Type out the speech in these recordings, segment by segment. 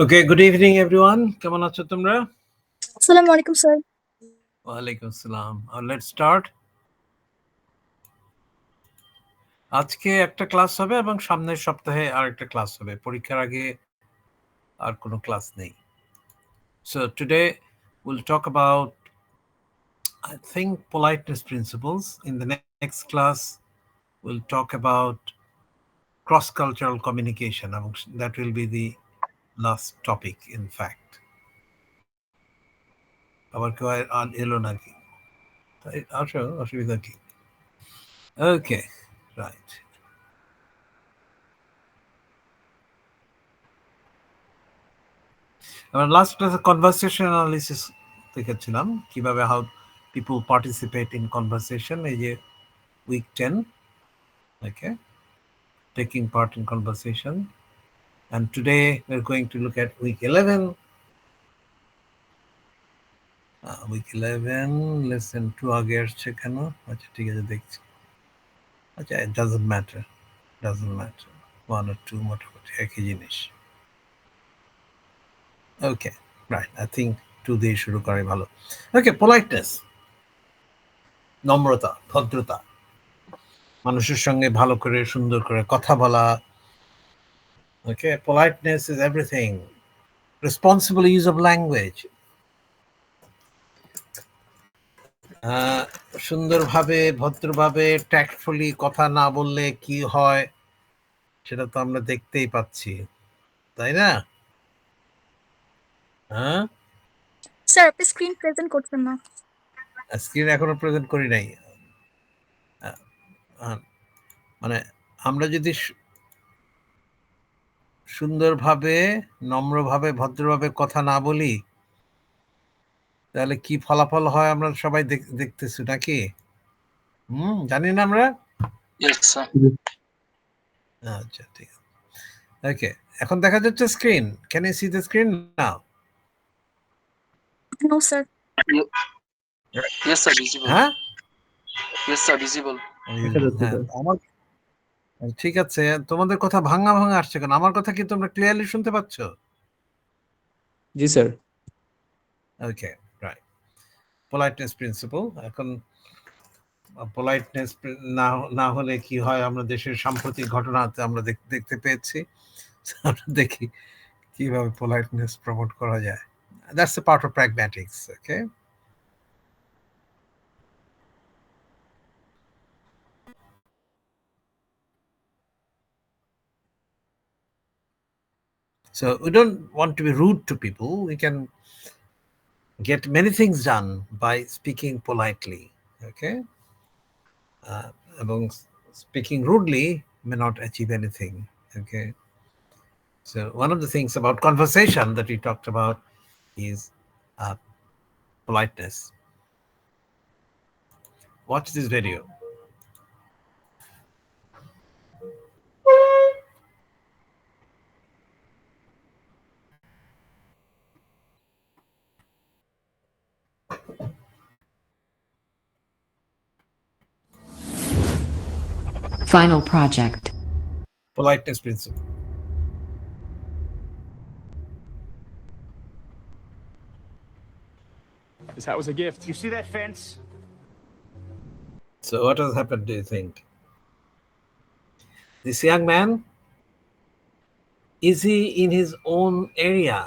Okay, good evening everyone. কেমন আছো তোমরা? আসসালামু আলাইকুম স্যার। ওয়ালাইকুম আসসালাম. Let's start. আজকে একটা ক্লাস হবে এবং সামনের সপ্তাহে আরেকটা ক্লাস হবে. পরীক্ষার আগে আর কোনো ক্লাস নেই. So today we'll talk about, I think, politeness principles. In the next class we'll talk about cross-cultural communication. That will be the last topic, in fact. আবার কেউ এলো নাকি? আসো, অসুবিধা কি? Okay, right. আমরা লাস্ট ক্লাসে কনভারসেশন অ্যানালিসিস দেখেছিলাম, কিভাবে how people participate in conversation, এই যে week 10, okay, taking part in conversation, and today we are going to look at week 11. Week 11 lesson 2 আগে আসছে কেন? আচ্ছা ঠিক আছে, দেখছি। আচ্ছা, ইট ডাজন্ট ম্যাটার, 1 or 2 মোটামুটি একই জিনিস। ওকে, রাইট, আই থিঙ্ক 2 দিয়ে শুরু করাই ভালো। ওকে, পোলাইটনেস, নম্রতা, ভদ্রতা, মানুষের সঙ্গে ভালো করে সুন্দর করে কথা বলা। ওকে, politeness is everything. Responsible use of language. সুন্দরভাবে, ভদ্রভাবে, ট্যাক্টফুলি কথা না বললে কি হয় সেটা তো আমরা দেখতেই পাচ্ছি, তাই না? হ্যাঁ স্যার, আপনি স্ক্রিন প্রেজেন্ট করছেন না। স্ক্রিন এখনো প্রেজেন্ট করি নাই। মানে আমরা যদি সুন্দরভাবে, নম্রভাবে, ভদ্রভাবে কথা না বলি তাহলে কি ফলাফল হয় আমরা সবাই দেখতেছি নাকি? জানি না আমরা? আচ্ছা, ঠিক আছে। ওকে, এখন দেখা যাচ্ছে screen? Can you see the screen now? No sir. Yes sir, visible. হ্যাঁ, Yes sir, visible. আমার ঠিক আছে। তোমাদের কথা ভাঙা ভাঙা আসছে কেন? আমার কথা কি তোমরা ক্লিয়ারলি শুনতে পাচ্ছ? জি স্যার। ওকে, রাইট। Politeness principle. এখন পোলাইটনেস না হলে কি হয় আমরা দেশের সাম্প্রতিক ঘটনাতে আমরা দেখতে পেয়েছি। আমরা দেখি কিভাবে পোলাইটনেস প্রমোট করা যায়। That's a part of pragmatics. Okay, so we don't want to be rude to people. We can get many things done by speaking politely. Okay, এবং speaking rudely may not achieve anything. Okay, so one of the things about conversation that we talked about is politeness. Watch this video. Final project. Politeness principle. This hat was a gift. You see that fence? So what has happened, do you think? This young man, is he in his own area?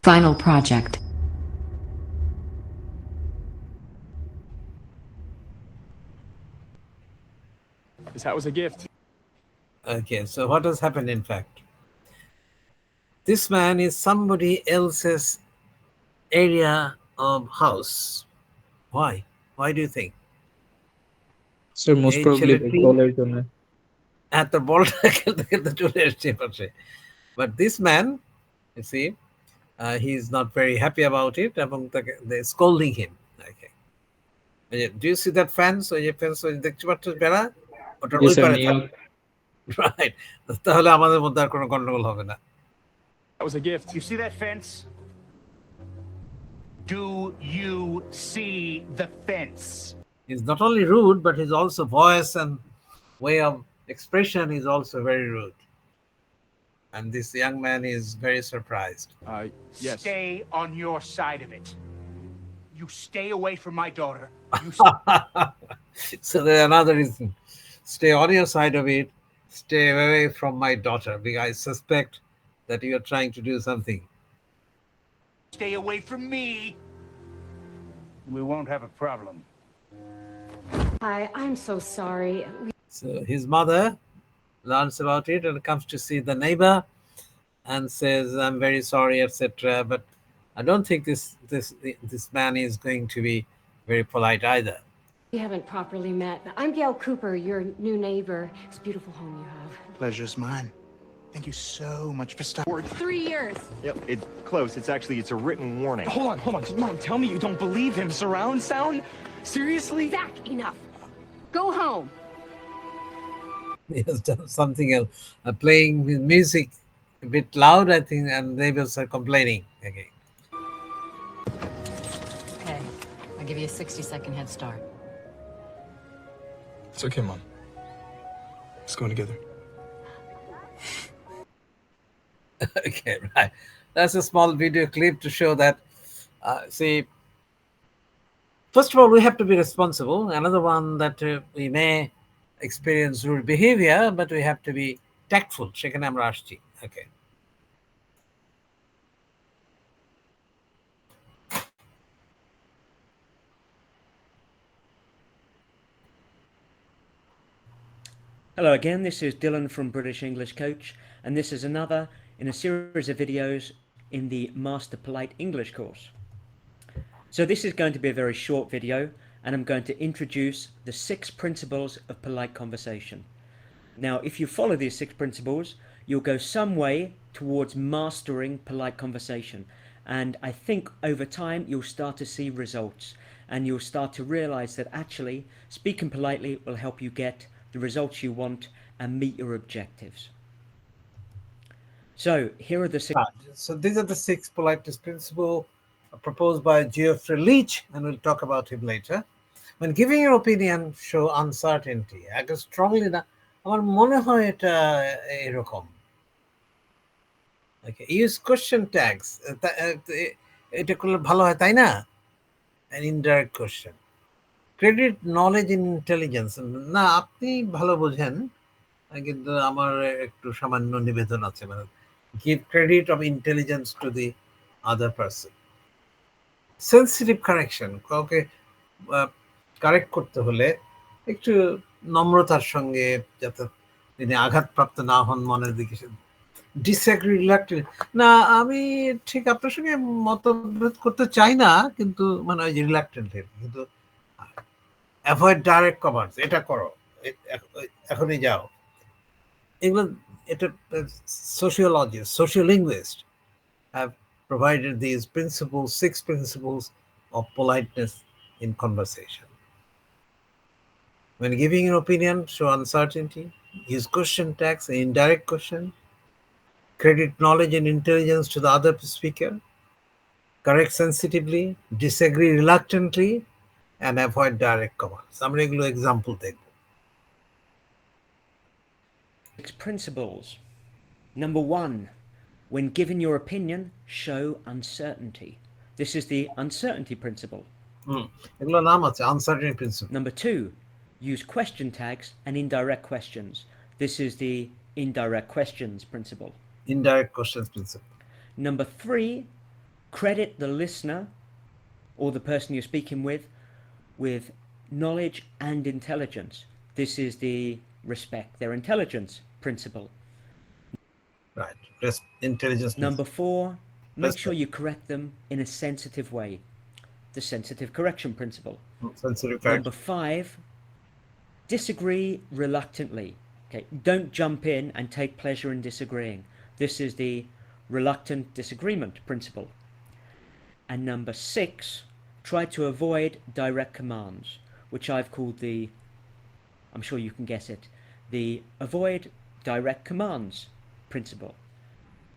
Final project. This hat was a gift. Okay, so what has happened in fact? This man is somebody else's area of house. Why? Why do you think? Sir most এই probably ছেলেটি বলের জন্য। এত বলটা খেলতে খেলতে চলে এসছে পাশে। But this man, you see, he is not very happy about it এবং they're scolding him. Okay. Do you see that fence? ওই যে ফেন্স দেখতে পাচ্ছ বেড়া, ওটার জি ওই স্যার, পারে নিয়ম। রাইট। তাহলে আমাদের মধ্যে আর কোনো গন্ডগোল হবে না। That was a gift. You see that fence? Do you see the fence? He's not only rude, but he's also voice and way of expression is also very rude. And this young man is very surprised. Yes. Stay on your side of it. You stay away from my daughter. You So there's another reason. Stay on your side of it. Stay away from my daughter, because I suspect that you are trying to do something. stay away from me. We won't have a problem. Hi, I'm so sorry. So his mother learns about it and comes to see the neighbor and says, "I'm very sorry, etc." But I don't think this man is going to be very polite either. We haven't properly met. I'm Gail Cooper, your new neighbor. It's a beautiful home you have. Pleasure's mine. Thank you so much for stopping. 3 years. Yep, it's close. It's a written warning. Hold on. Mom, tell me you don't believe him. Surround sound? Seriously? Zach, enough. Go home. He has done something else, playing his music a bit loud, I think, and neighbors are complaining again. Okay, I'll give you a 60-second head start. It's okay, Mom. Let's go together. Okay, right. That's a small video clip to show that, see, first of all, we have to be responsible. Another one that we may experience rude behavior, but we have to be tactful. সেখানে আমরা আসছি. Okay. Hello again, this is Dylan from British English Coach, and this is another in a series of videos in the Master Polite English course. So this is going to be a very short video, and I'm going to introduce the 6 principles of polite conversation. Now, if you follow these 6 principles, you'll go some way towards mastering polite conversation, and I think over time you'll start to see results, and you'll start to realize that actually speaking politely will help you get the results you want and meet your objectives. So here are the 6. So these are the 6 politeness principles proposed by Geoffrey Leach, and we'll talk about him later. When giving your opinion, show uncertainty. I can strongly না আমার মনে হয় এটা এরকম. Okay, use question tags. এটা করলে ভালো হয় তাই না? An indirect question. Credit knowledge and intelligence. না আপনি ভালো বোঝেন, কিন্তু আমার একটু সামান্য নিবেদন আছে, মানে give credit of intelligence to the other person. Sensitive correction. কাউকে কারেক্ট করতে হলে একটু নম্রতার সঙ্গে, যাতে তিনি আঘাতপ্রাপ্ত না হন মনের দিকে। Disagree reluctant. না আমি ঠিক আপনার সঙ্গে মতভেদ করতে চাই না, কিন্তু মানে ওই যে রিলাক্টেন্টলি, কিন্তু অ্যাভয়েড ডাইরেক্ট কমান্ডস, এটা করো, এখনই যাও, এগুলো এটা sociologists, sociolinguists have provided these principles, 6 principles of politeness in conversation. When giving an opinion, show uncertainty, use question tags, an indirect question, credit knowledge and intelligence to the other speaker, correct sensitively, disagree reluctantly, and avoid direct commands. আমরা এগুলো example দেখব. 6 principles. Number 1, when giving your opinion, show uncertainty. This is the uncertainty principle. এগুলো নাম আছে, uncertainty principle. Number 2, use question tags and indirect questions. This is the indirect questions principle. Indirect questions principle. Number 3, credit the listener or the person you're speaking with knowledge and intelligence. This is the respect their intelligence principle. Right. Intelligence principle. Number 4, make Respect. sure you correct them in a sensitive way. The sensitive correction principle. Sensitive correction. Number 5, disagree reluctantly. Okay, don't jump in and take pleasure in disagreeing. This is the reluctant disagreement principle. And number 6, try to avoid direct commands, which I've called the, I'm sure you can guess it, the avoid direct commands principle.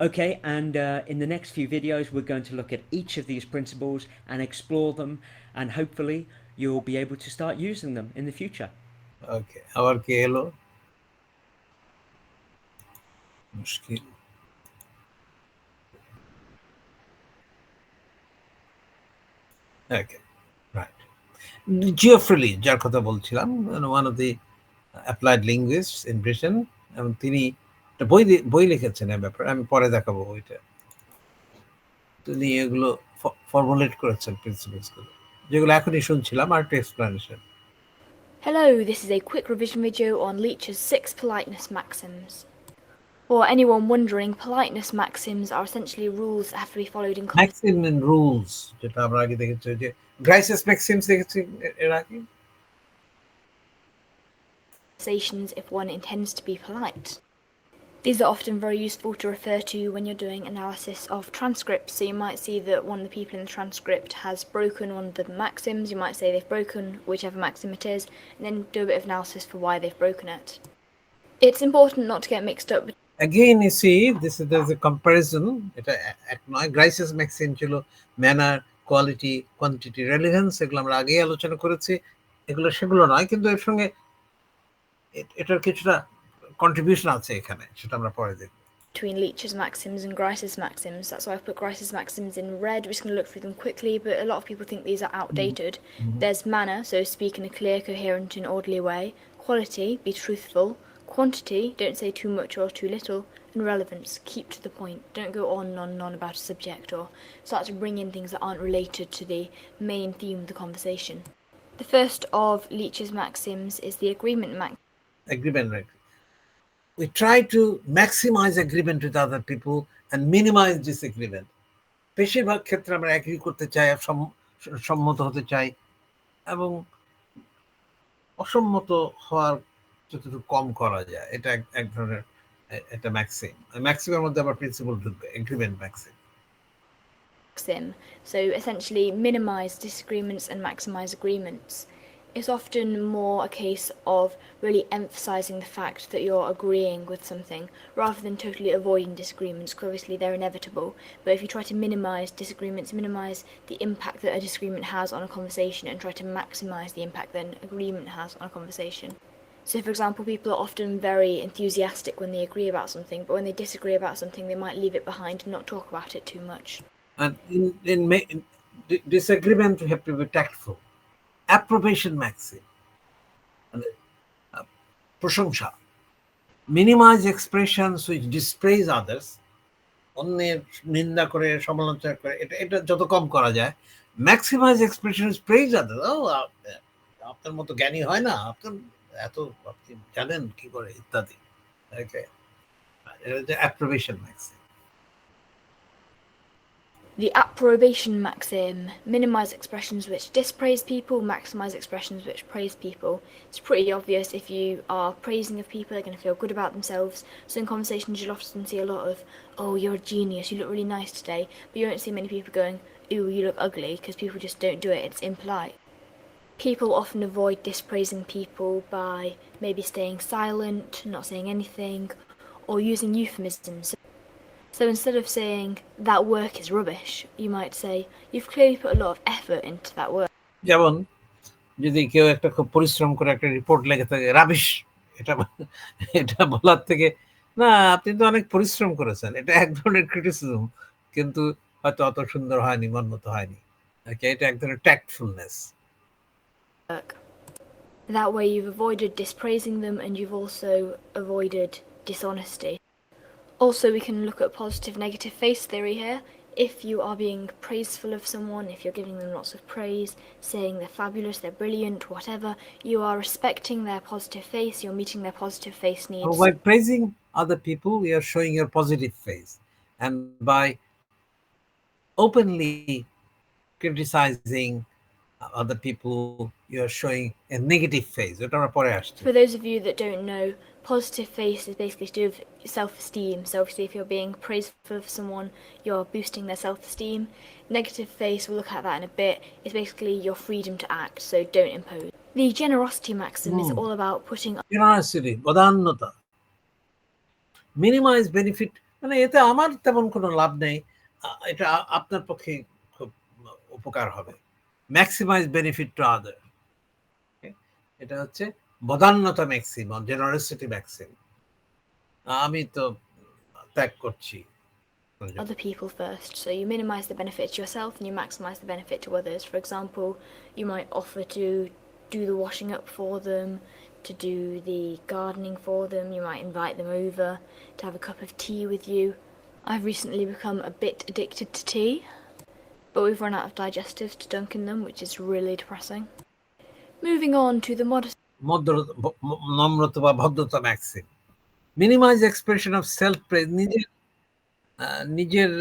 Okay, and in the next few videos we're going to look at each of these principles and explore them, and hopefully you'll be able to start using them in the future. Okay, আবার কি এলো? মুশকিল। Okay, right. Geoffrey, যার কথা বলছিলাম, one of the applied linguists in Britain, এবং তিনি একটা বই লিখেছেন এই ব্যাপারে, আমি পরে দেখাবো বইটা। তিনি এগুলো ফর্মুলেট করেছেন প্রিন্সিপলস গুলো, যেগুলো এখনই শুনছিলাম, আর একটা explanation. Hello, this is a quick revision video on Leach's 6 politeness maxims. For anyone wondering, politeness maxims are essentially rules that have to be followed in Maxim and rules, যেটা আমরা আগে দেখেছি, যে গ্রাইসিস ম্যাক্সিমস দেখেছি এর আগে। conversations if one intends to be polite. These are often very useful to refer to when you're doing analysis of transcripts. So you might see that one of the people in the transcript has broken one of the maxims. You might say they've broken whichever maxim it is, and then do a bit of analysis for why they've broken it. It's important not to get mixed up. Again, you see, there's a comparison. এটা এক নয়, গ্রাইসিস Maxim ছিল manner, quality, quantity, relevance, এগুলো আমরা আগেই আলোচনা করেছি। এগুলো সেগুলো নয়, কিন্তু এর সঙ্গে এটার কিছুটা কন্ট্রিবিউশন আছে এখানে, সেটা আমরা পরে দেখব। Between Leach's maxims and Grice's maxims. That's why I've put Grice's maxims in red. We're just going to look through them quickly, but a lot of people think these are outdated. There's manner, so speak in a clear, coherent and orderly way. Quality, be truthful. Quantity, don't say too much or too little. And relevance, keep to the point. Don't go on and on and on about a subject or start to bring in things that aren't related to the main theme of the conversation. The first of Leach's maxims is the agreement maxim. Agreement, right? We try to maximize agreement with other people and minimize disagreement. বেশিরভাগ ক্ষেত্রে আমরা agri করতে চাই, সম্মত হতে চাই, এবং অসম্মত হওয়ার যতটুকু কম করা যায়, এটা এক ধরনের একটা ম্যাক্সিম। ম্যাক্সিমের মধ্যে আবার প্রিন্সিপল ঢুকবে, agreement Maxim. So essentially minimize disagreements and maximize agreements. It's often more a case of really emphasizing the fact that you're agreeing with something rather than totally avoiding disagreements, because obviously they're inevitable. But if you try to minimize disagreements, minimize the impact that a disagreement has on a conversation, and try to maximize the impact that an agreement has on a conversation. So, for example, people are often very enthusiastic when they agree about something, but when they disagree about something, they might leave it behind and not talk about it too much. And in disagreement, you have to be tactful. Approbation maxim, প্রশংসা, minimize expressions which dispraise others, অন্যের নিন্দা করে, সমালোচনা করে, এটা যত কম করা যায়। maximize expressions praise others, আপনার মতো জ্ঞানী হয় না, আপনার এত আপনি জানেন কি করে, ইত্যাদি। ওকে, এটা হচ্ছে approbation maxim. The approbation maxim: minimize expressions which dispraise people, maximize expressions which praise people. It's pretty obvious. If you are praising of people, they're going to feel good about themselves. So in conversations, you'll often see a lot of, oh, you're a genius, you look really nice today. But you won't see many people going, ooh, you look ugly, because people just don't do it. It's impolite. People often avoid dispraising people by maybe staying silent, not saying anything, or using euphemisms. So instead of saying, that work is rubbish, you might say, you've clearly put a lot of effort into that work. যেমন যদি কেউ একটা খুব পরিশ্রম করে একটা report লেখে থাকে, রাবিশ, এটা বলার থেকে, না, আপনি তো অনেক পরিশ্রম করেছেন, এটা এক ধরনের ক্রিটিসিজম, কিন্তু হয়তো অত সুন্দর হয়নি, মনমত হয়নি। এটা এক ধরনের ট্যাক্টফুলনেস। That way you've avoided dispraising them, and you've also avoided dishonesty. Also, we can look at positive negative face theory here. If you are being praiseful of someone, if you're giving them lots of praise, saying they're fabulous, they're brilliant, whatever, you are respecting their positive face, you're meeting their positive face needs. So by praising other people, you are showing your positive face, and by openly criticizing other people, you are showing a negative face. For those of you that don't know, positive face is basically to do with self-esteem. So obviously if you're being praiseful of someone, you're boosting their self-esteem. Negative face, we'll look at that in a bit, is basically your freedom to act, so don't impose. The generosity maxim is all about putting... Generosity, বদান্যতা, minimize benefit, মানে এতে আমার তেমন কোনো লাভ নেই, এটা আপনার পক্ষে খুব উপকার হবে। maximize benefit to other, এটা হচ্ছে বদান্যতা ম্যাক্সিম, জেনারোসিটি ম্যাক্সিম। আমি তো ত্যাগ করছি other people first. So you minimize the benefit to yourself and you maximize the benefit to others. For example, you might offer to do the washing up for them, to do the gardening for them. You might invite them over to have a cup of tea with you. I've recently become a bit addicted to tea, but we've run out of digestives to dunk in them, which is really depressing. Moving on to the নম্রতা বা ভদ্রতা maxim. Minimise expression of self praise, নিজের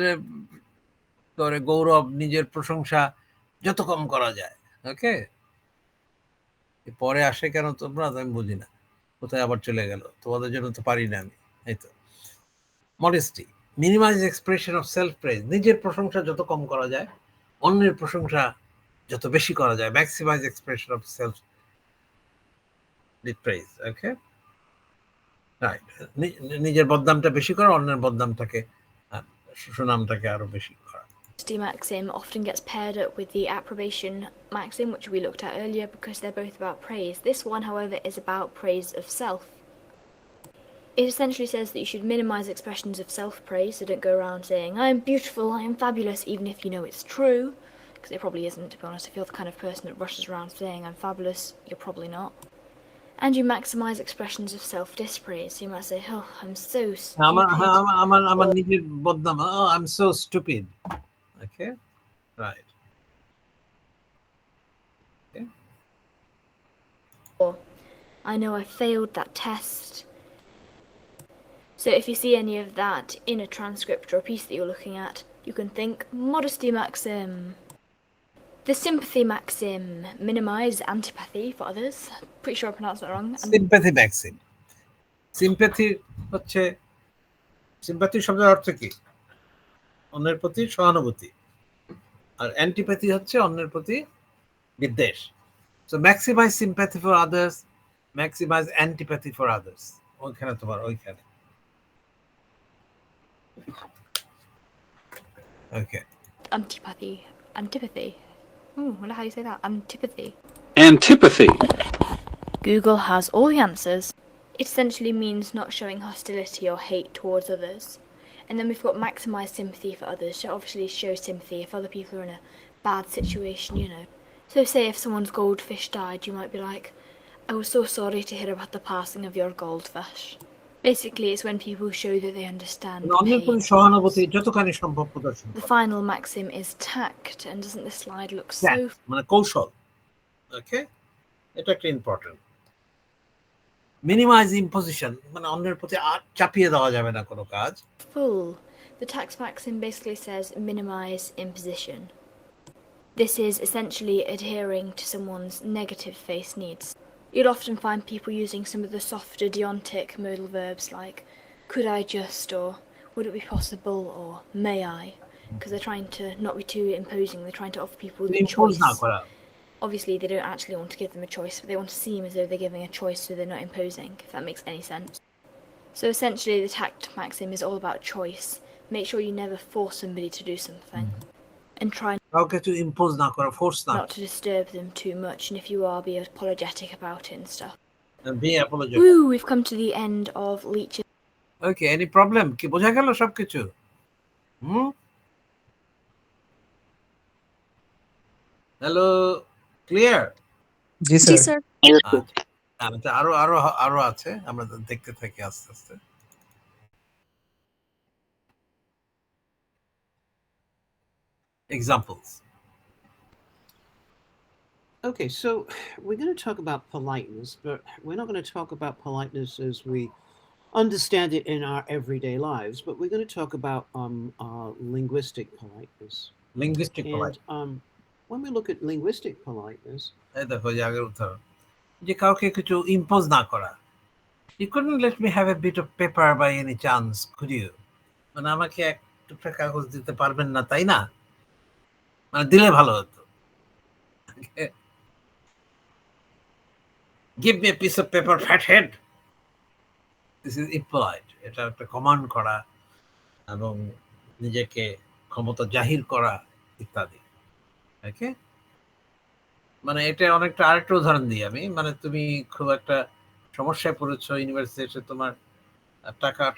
করে গৌরব, নিজের প্রশংসা যত কম করা যায়। ওকে, পরে আসে কেন তোমরা, আমি বুঝি না, কোথায় আবার চলে গেল, তোমাদের জন্য তো পারি না আমি। এই তো modesty, minimise expression of self praise, নিজের প্রশংসা যত কম করা যায়, অন্যের প্রশংসা যত বেশি করা যায়। Maximise expression of self praise. Okay, right, নিজের বদনামটা বেশি করা, অন্যের বদনামটাকে, সুনামটাকে আরো বেশি করা। Modesty maxim often gets paired up with the approbation maxim, which we looked at earlier, because they're both about praise. This one, however, is about praise of self. It essentially says that you should minimize expressions of self-praise, so don't go around saying, I am beautiful, I am fabulous, even if you know it's true, because it probably isn't, to be honest. If you're the kind of person that rushes around saying, I'm fabulous, you're probably not. And you maximize expressions of self-dispraise. So you might say, oh, I'm so stupid. আমার নিজের বদনাম, oh, I'm so stupid. Okay, right. Okay. Or, I know I failed that test. So if you see any of that in a transcript or a piece that you're looking at, you can think modesty maxim. The sympathy maxim, minimize antipathy for others. Pretty sure I pronounced that wrong. Sympathy maxim. Sympathy হচ্ছে, sympathy শব্দের অর্থ কি? অন্যের প্রতি সহানুভূতি। আর antipathy হচ্ছে অন্যের প্রতি বিদ্বেষ। So maximize sympathy for others, maximize antipathy for others. ওইখানে তোমার ওইখানে। Okay. Antipathy. Ooh, I wonder how you say that. Antipathy. Google has all the answers. It essentially means not showing hostility or hate towards others. And then we've got maximize sympathy for others, so obviously show sympathy if other people are in a bad situation, you know. So say if someone's goldfish died, you might be like, I was so sorry to hear about the passing of your goldfish. Basically, it's when people show that they understand the pain. The final maxim is tact, and doesn't this slide look so... মানে কৌশল। Okay? এটা একটা important. Minimise imposition, মানে অন্যের প্রতি চাপিয়ে দেওয়া যাবে না কোনো কাজ। Full. The tact maxim basically says minimize imposition. This is essentially adhering to someone's negative face needs. You'll often find people using some of the softer deontic modal verbs like could I just, or would it be possible, or may I, because they're trying to not be too imposing. They're trying to offer people the choice. Obviously, they don't actually want to give them a choice, but they want to seem as though they're giving a choice, so they're not imposing, if that makes any sense. So essentially, the tact maxim is all about choice. Make sure you never force somebody to do something, and try not to disturb them too much. And if you are, be apologetic about it and stuff. Be apologetic. Woo, we've come to the end of Leech's. Okay, any problem? কি বোঝা গেল সবকিছু? Hello, clear? জি sir. আচ্ছা, আরো আছে, আমরা দেখতে থাকি আস্তে আস্তে। Examples. Okay, so we're going to talk about politeness, but we're not going to talk about politeness as we understand it in our everyday lives, but we're going to talk about linguistic politeness. And when we look at linguistic politeness, এই দেখো যে আগের উদাহরণ, যে কাউকে কিছু impose না করা। You couldn't let me have a bit of paper by any chance, could you? মানে আমাকে এক টুকরা কাগজ দিতে পারবেন না, তাই না? মানে দিলে ভালো হতো। Give me a piece of paper, fathead. This is impolite. এটা একটা কমান্ড করা এবং নিজেকে ক্ষমতা জাহির করা ইত্যাদি। ওকে, মানে এটা অনেকটা আরেকটা উদাহরণ দিই আমি। মানে তুমি খুব একটা সমস্যায় পড়েছো ইউনিভার্সিটিতে, তোমার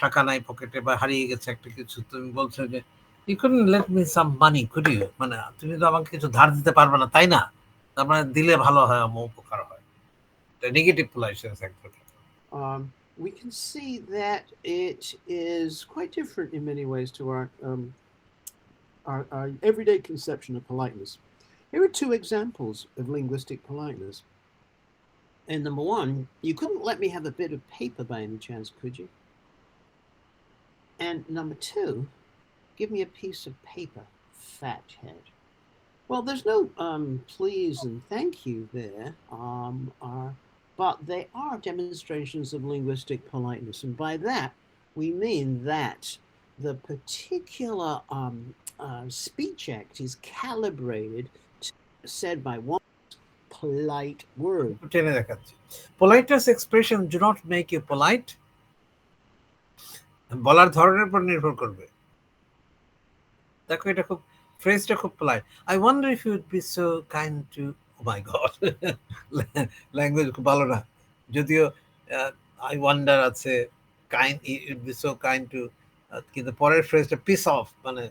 টাকা নাই পকেটে বা হারিয়ে গেছে একটা কিছু, তুমি বলছো যে you couldn't let me some money, could you, মানে তুমি তো আমাকে কিছু ধার দিতে পারবে না, তাই না? তার মানে দিলে ভালো হয়, আমার উপকার হয়। এটা নেগেটিভ পোলাইটনেস একদম। We can see that it is quite different in many ways to our everyday conception of politeness. Here are two examples of linguistic politeness. And number one, you couldn't let me have a bit of paper by any chance, could you? And number two, give me a piece of paper, fathead. Well, there's no please and thank you there, but they are demonstrations of linguistic politeness. And by that, we mean that the particular speech act is calibrated to said by one polite word. Politeness expression do not make you polite. বলার ধরনের উপর নির্ভর করবে। দেখো এটা খুব, ফ্রেজটা খুব polite. I wonder if you would be so kind to, oh my god, language খুব ভালো না, যদিও I wonder আছে, kind, you'd be so kind to, কিন্তু পরের ফ্রেজটা পিস অফ, মানে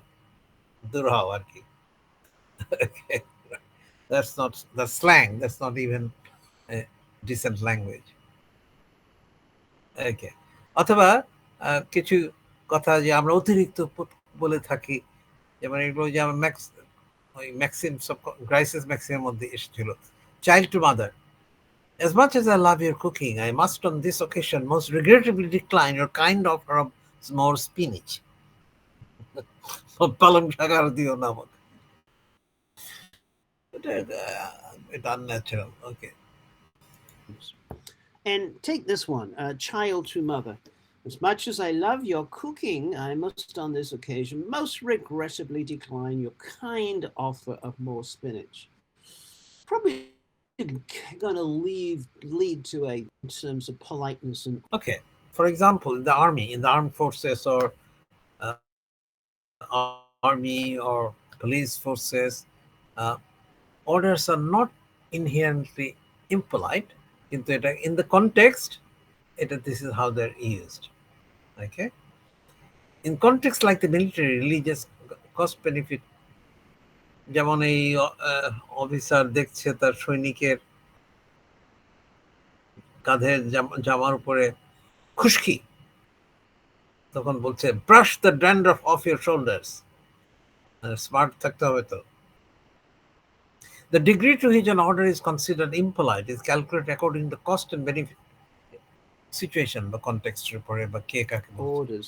দূর হও আর কি। Okay. That's not the slang, that's not even a decent language. Okay. অথবা কিছু কথা যে আমরা অতিরিক্ত বলে থাকি, যেমন এগুলো যে আমার ম্যাক্সিম সব ক্রাইসিস ম্যাক্সিমের মধ্যে এসেছিল, child to mother, as much as I love your cooking, I must on this occasion most regrettably decline your kind offer of more spinach. পালং শাক আর দিও না আমাকে, এটা unnatural. Okay. And take this one, child to mother. As much as I love your cooking, I must on this occasion most regrettably decline your kind offer of more spinach. Probably going to lead to a in terms of politeness and. Okay, for example, in the army, in the armed forces, or army or police forces, orders are not inherently impolite, কিন্তু এটা in the context, এটা this is how they're used. Okay, in context like the military, religious, cost benefit, যেমন এই officer দেখছে তার সৈনিকের কাঁধের জামার উপরে খুশকি, তখন বলছে brush the dandruff of your shoulders, smart থাকতে হবে তো। The degree to which an order is considered impolite is calculated according to the cost and benefit situation বা কনটেক্সটের উপরে বা কে কাকে orders.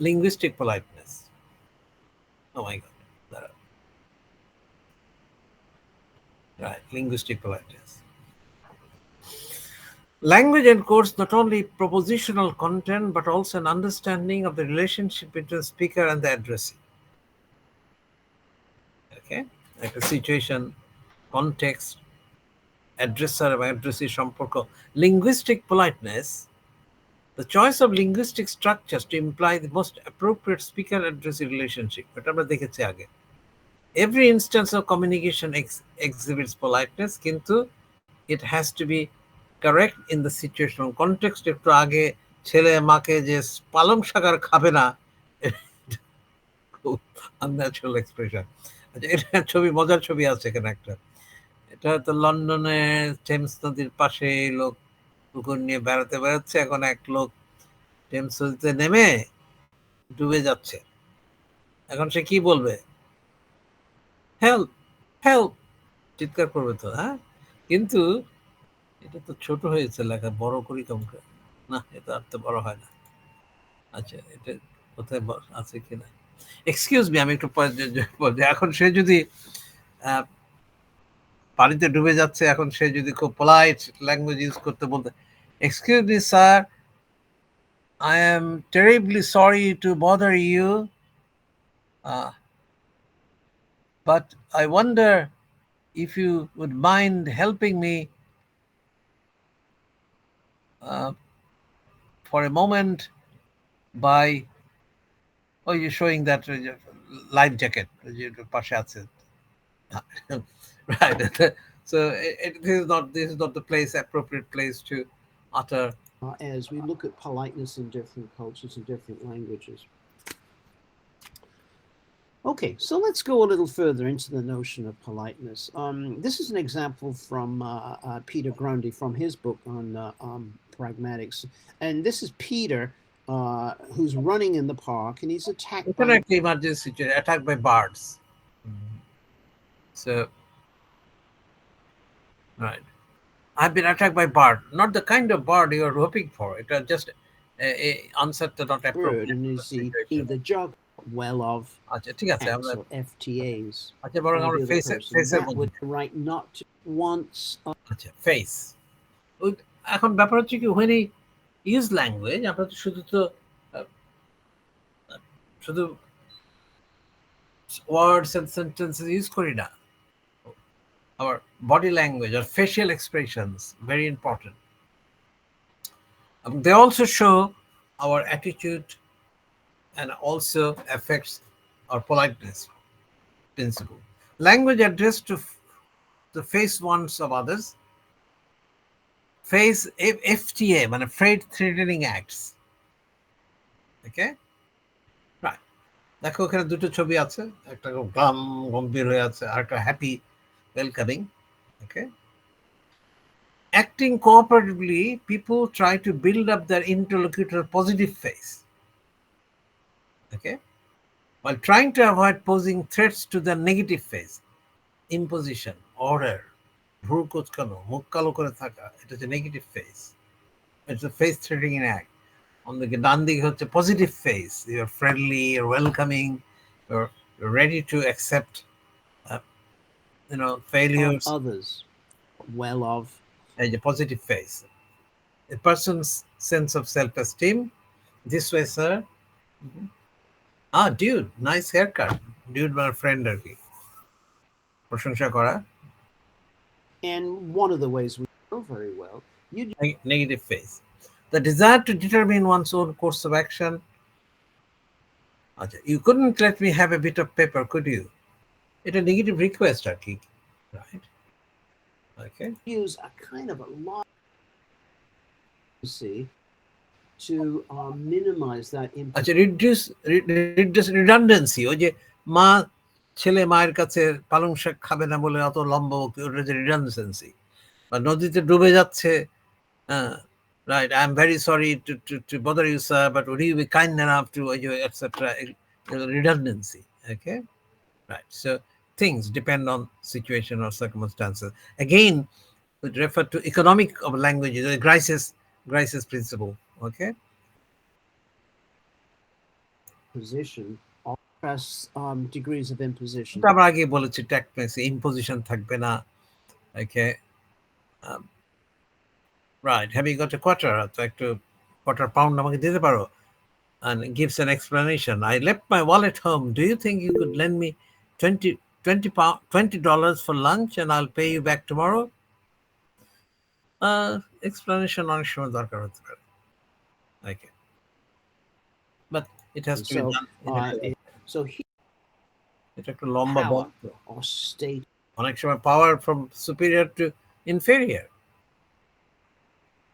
Linguistic politeness. Oh my god. Right, linguistic politeness. Language encodes not only propositional content but also an understanding of the relationship between the speaker and the addressee. Okay, like a situation, context, addresser and addressee সম্পর্ক. Linguistic politeness, the choice of linguistic structures to imply the most appropriate speaker-addressee relationship. এটা আমরা দেখেছি আগে। Every instance of communication exhibits politeness, কিন্তু it has to be correct in the situational context. একটু আগে ছেলে মাকে যে পালং শাক আর খাবে না, unnatural expression. আচ্ছা, এটা ছবি, মজার ছবি আছে এখানে একটা, এটা তো লন্ডনে টেমস নদীর পাশে লোক পুকুর নিয়ে বেড়াতে বেড়াচ্ছে, এখন এক লোক টেমস নদীতে নেমে ডুবে যাচ্ছে, এখন সে কি বলবে? হেল্প, হেল্প, চিৎকার করবে তো, হ্যাঁ? কিন্তু এটা তো ছোট হয়েছে লেখা, বড় করি কমকে, না এটা আর তো বড় হয় না। আচ্ছা, এটা কোথায় আছে কিনা, এক্সকিউজ মি, আমি একটু এখন সে যদি পানিতে ডুবে যাচ্ছে, এখন সে যদি খুব পোলাইট ল্যাঙ্গুয়েজ ইউজ করতে বলতে, excuse me sir, I am terribly sorry to bother you, but I wonder if you would mind helping me for a moment by, oh, you're showing that life jacket, পাশে আছে, right? So this is not the appropriate place to utter. As we look at politeness in different cultures and different languages. Okay, so let's go a little further into the notion of politeness. This is an example from Peter Grundy from his book on pragmatics. And this is Peter, who's running in the park, and he's attacked by emergency situation, attacked by birds. So, right. I've been attacked by bird. Not the kind of bird you are hoping for. It was just a answer to not appropriate. And is the jog well of so FTAs. আচ্ছা বরং আমরা ফেসের would right not to once আচ্ছা face এখন ব্যাপার হচ্ছে কি when he use language আমরা তো শুধু words and sentences use করি না, our body language or facial expressions very important. They also show our attitude and also affects our politeness principle. Language addressed to the face ones of others, face FTA, মানে afraid threatening acts. Okay, right. দেখো ওখানে দুটো ছবি আছে, একটা গম্ভীর হয়ে আছে আর একটা happy welcoming. Okay, acting cooperatively, people try to build up their interlocutor positive face. Okay, while trying to avoid posing threats to the negative face. Imposition, order, ভুল কোচকানো, মুখ কালো করে থাকা, এটা হচ্ছে negative face, it's a face threatening act. অন্যদিকে ডান দিকে হচ্ছে positive face, you are friendly, you are welcoming, you are ready to accept failures others well of a positive face. A person's sense of self-esteem this way, sir. Dude, nice haircut. Dude, my friend আর কি প্রশংসা করা. And one of the ways we know very well, negative face, the desire to determine one's own course of action. You couldn't let me have a bit of paper, could you? It's a negative request, Aki. Right? Okay. Use a kind of a lot to minimize that impact. Reduce redundancy. ওই যে মা ছেলে মায়ের কাছে পালং শাক খাবে না বলে অত লম্বা ওটা যে redundancy. বা নদীতে ডুবে যাচ্ছে, right, I am very sorry to bother you, sir, but would you be kind enough to etc. Redundancy. Okay, right. So things depend on situation or circumstances. Again, we refer to economic of language, the Grice's principle. Okay. Position, all press degrees of imposition. আমরা আগে বলেছি tax imposition থাকবে না. Okay. Right. Have you got a quarter? তো একটু quarter pound আমাকে দিতে পারো? And gives an explanation. I left my wallet home. Do you think you could lend me $20 for lunch and I'll pay you back tomorrow? Explanation অনেক সময় দরকার হতে পারে. Okay. But it has to be done. So এটা একটা লম্বা বল or state. অনেক সময় power from superior to inferior.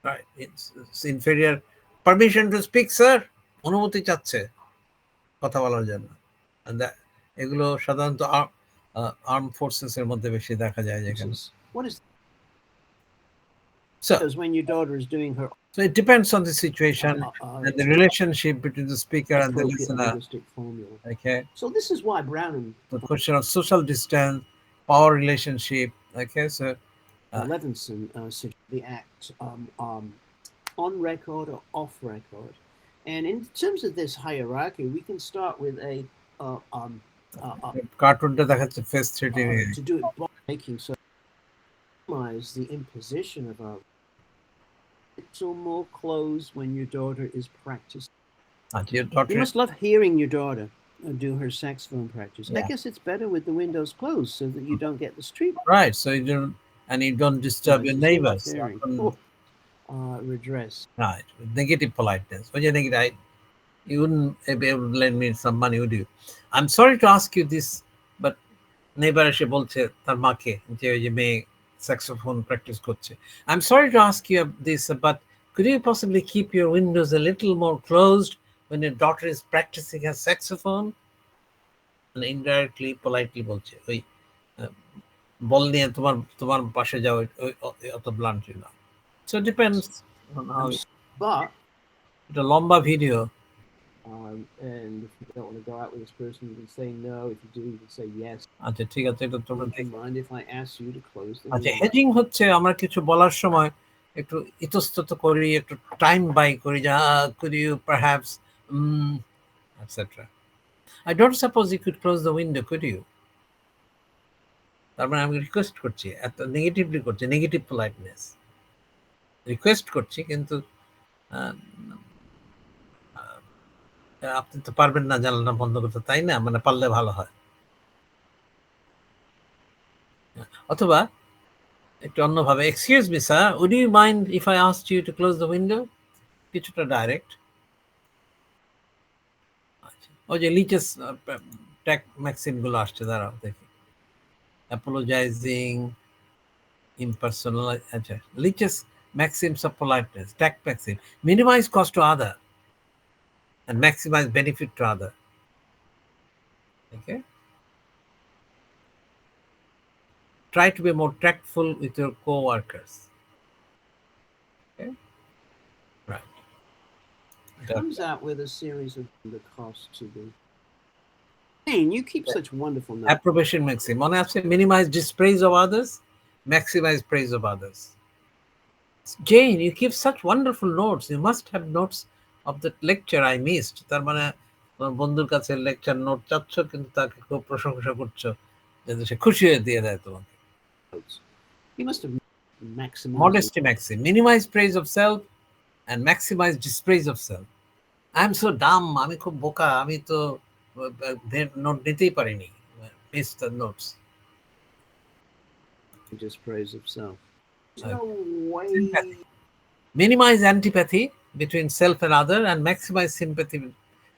Right. It's inferior. Permission to speak, sir. অনুমতি চাচ্ছে কথা বলার জন্য. And that এগুলো সাধারণত armed forces এর মধ্যে বেশি দেখা যায় যেখানে. What is so because when your daughter is doing her so it depends on the situation and the relationship between the speaker and the listener. Okay. So this is why Brown and the question of social distance, power relationship. Okay. So Levinson the act on record or off record. And in terms of this hierarchy, we can start with a cartoonটা দেখাচ্ছে face threatening to do it by making so minimize the imposition of a little more close when your daughter is practicing. You must love hearing your daughter do her saxophone practice. I guess it's better with the windows closed so that you don't get the street. Right, so you don't disturb your neighbors. Redress. Right, negative politeness. You wouldn't be able to lend me some money, would you? I'm sorry to ask you this, but neighbor এসে বলছে তার মাকে যে ওই যে মেয়ে saxophone practice করছে. I'm sorry to ask you this, but Could you possibly keep your windows a little more closed when your daughter is practicing her saxophone? And indirectly, politely বলছে ওই বল নিয়ে তোমার তোমার পাশে যাও অত ব্লান্টলি না. So it depends on how. But এটা লম্বা video. And if you don't want to go out with this person, you can say no. If you do, you can say yes. আচ্ছা ঠিক আছে, এটা তোমরা Would you mind if I ask you to close the আচ্ছা, window? Hedging হচ্ছে আমরা কিছু বলার সময় একটু ইতস্তত করি, একটু টাইম বাই করি, যা could you perhaps etc. I don't suppose you could close the window, could you? তার মানে আমি রিকোয়েস্ট করছি, এত নেগেটিভলি করছি, নেগেটিভ পোলাইটনেস রিকোয়েস্ট করছি, কিন্তু আপনি তো পারবেন না জানালা বন্ধ করতে, তাই না? মানে পারলে ভালো হয়. অথবা একটু অন্যভাবে, excuse me sir, would you mind if I asked you to close the window? কিছুটা ডাইরেক্ট. ওই যে লিচেস ট্যাগ ম্যাক্সিম গুলো আসছে, দাঁড়াও দেখি. Apologising, impersonal. আচ্ছা, Leech's maxims of politeness, tact maxim: minimize cost to other and maximize benefit to other. Okay, try to be more tactful with your co-workers. Okay, right. Comes out with a series of the cost to be. Jane, you keep such wonderful notes. Approbation maxim: mone ache, minimize dispraise of others, maximize praise of others. Jane, you keep such wonderful notes. You must have notes of that lecture I missed. তার মানে তোমার বন্ধুর কাছে lecture note চাচ্ছ, কিন্তু তাকে খুব প্রশংসা করছো যাতে সে খুশি হয়ে দিয়ে দেয় তোমাকে. You must have maximized. Modesty maxim: minimize praise of self and maximize dispraise of self. I am so dumb, আমি খুব বোকা, আমি তো নোট নিতেই পারিনি, miss the notes. Dispraise of self. No way. Minimize antipathy between self and other and maximize sympathy.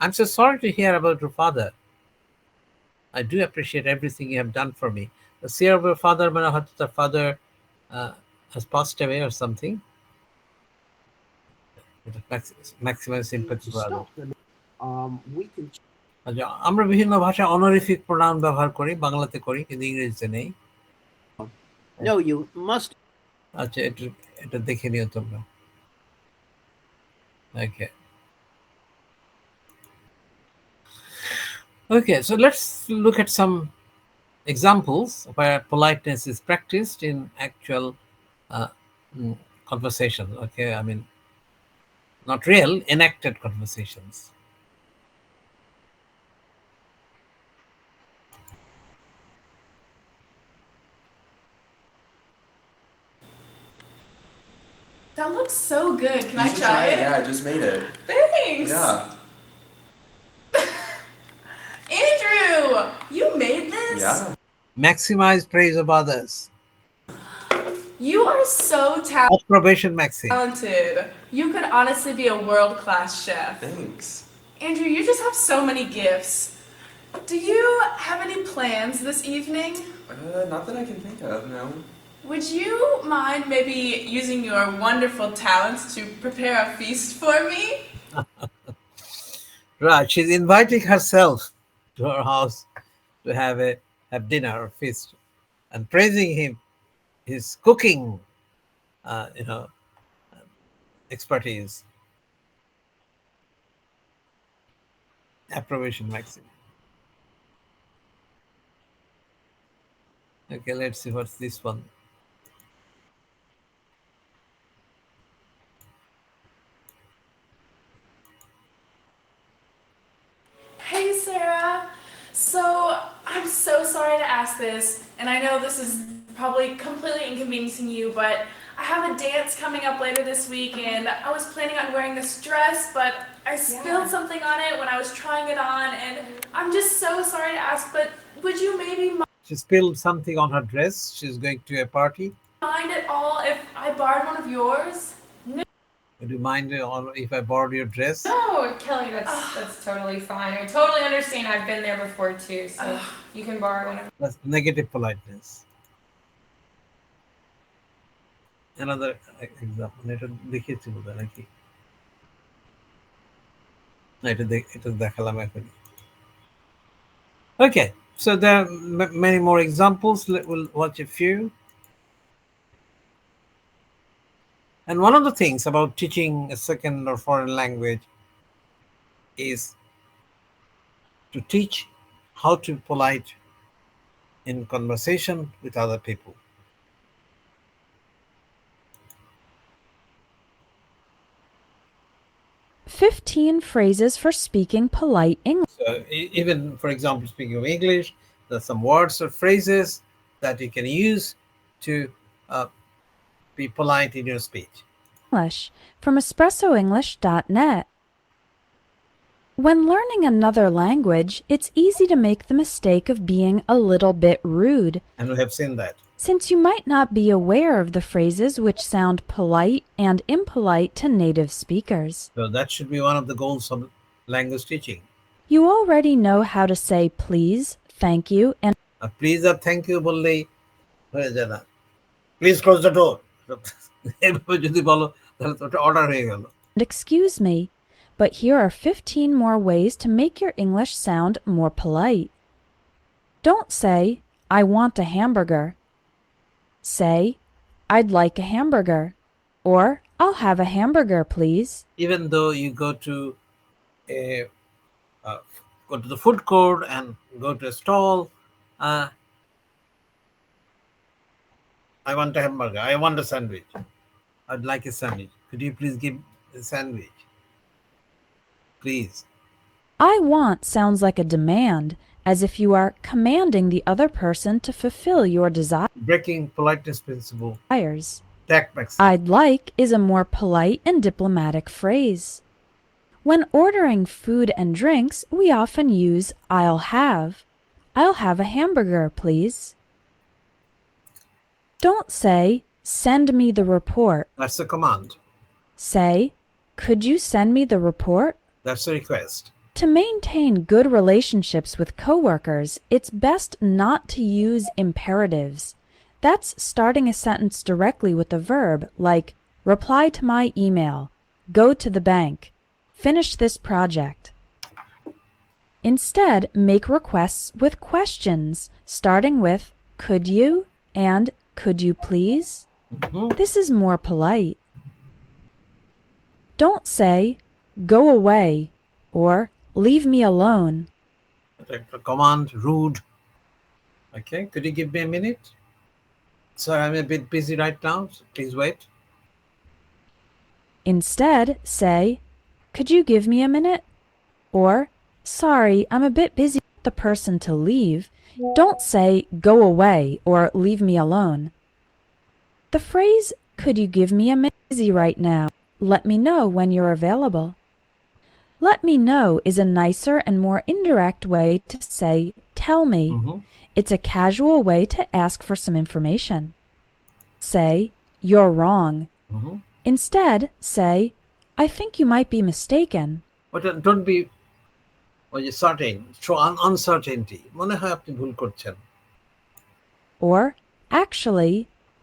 I'm so sorry to hear about your father. I do appreciate everything you have done for me. The fear of your father, the father has passed away or something. Maximize sympathy for others. We can. আচ্ছা, আমরা বিভিন্ন ভাষায় অনারিফিক pronoun ব্যবহার করি, বাংলাতে করি, কিন্তু ইংরেজিতে নেই. No, you must. আচ্ছা, এটা দেখে নিও তোমরা. Okay. Okay, so let's look at some examples where politeness is practiced in actual conversation. Okay, I mean, not real, enacted conversations. That looks so good. Can I try it? Yeah, I just made it. Thanks. Yeah. Andrew, you made this? Yeah. Maximize praise of others. You are so Approbation maxim. talented. You could honestly be a world-class chef. Thanks. Andrew, you just have so many gifts. Do you have any plans this evening? Not that I can think of, no. Would you mind maybe using your wonderful talents to prepare a feast for me? Right, she's inviting herself to her house to have dinner or feast, and praising him, his cooking, expertise. Approbation maxim. Okay, let's see what's this one. Hey Sarah, so I'm so sorry to ask this, and I know this is probably completely inconveniencing you, but I have a dance coming up later this week, and I was planning on wearing this dress, but I spilled something on it when I was trying it on, and I'm just so sorry to ask, but would you maybe She spilled something on her dress. She's going to a party. mind at all if I borrowed one of yours? No. Would you mind if I borrowed your dress? No, Kelly, that's totally fine. I totally understand. I've been there before too, so you can borrow whenever. That's negative politeness. another example. এটা দেখিয়েছি বোধহয় নাকি? না, এটা দেখালাম এখনই। Okay, so there are many more examples. We'll watch a few. And one of the things about teaching a second or foreign language is to teach how to be polite in conversation with other people. 15 phrases for speaking polite English. So even, for example, speaking of English, there's some words or phrases that you can use to be polite in your speech. From espressoenglish.net. When learning another language, it's easy to make the mistake of being a little bit rude. And we have seen that. Since you might not be aware of the phrases which sound polite and impolite to native speakers. So that should be one of the goals of language teaching. You already know how to say please, thank you, and please or thank you বললেই হয়ে যায় না। Please close the door. এভাবে যদি বলো তাহলে তো ওটা অর্ডার হয়ে গেল। excuse me. But here are 15 more ways to make your English sound more polite. Don't say, I want a hamburger. Say, I'd like a hamburger. Or, I'll have a hamburger, please. Even though you go to the food court and go to a stall, I want a hamburger. I want a sandwich. I'd like a sandwich. Could you please give a sandwich? Please. I want sounds like a demand, as if you are commanding the other person to fulfill your desires. Breaking politeness principle. I'd like is a more polite and diplomatic phrase. When ordering food and drinks, we often use I'll have a hamburger, please. Don't say, send me the report. That's a command. Say, could you send me the report? That's a request. To maintain good relationships with coworkers, it's best not to use imperatives. That's starting a sentence directly with a verb like reply to my email, go to the bank, finish this project. Instead, make requests with questions, starting with could you and could you please? This is more polite. Don't say go away or leave me alone. A command, rude. Okay, could you give me a minute? Sir, I'm a bit busy right now, so please wait. Instead, say, could you give me a minute? Or, sorry, I'm a bit busy with the person to leave. Don't say go away or leave me alone. The phrase, could you give me a minute? Busy right now. Let me know when you're available. Let me know is a nicer and more indirect way to say, tell me. It's a casual way to ask for some information. Say, you're wrong. Instead, say, I think you might be mistaken. But don't be certain. Show uncertainty. মনে হয় আপনি ভুল করছেন. Or, actually,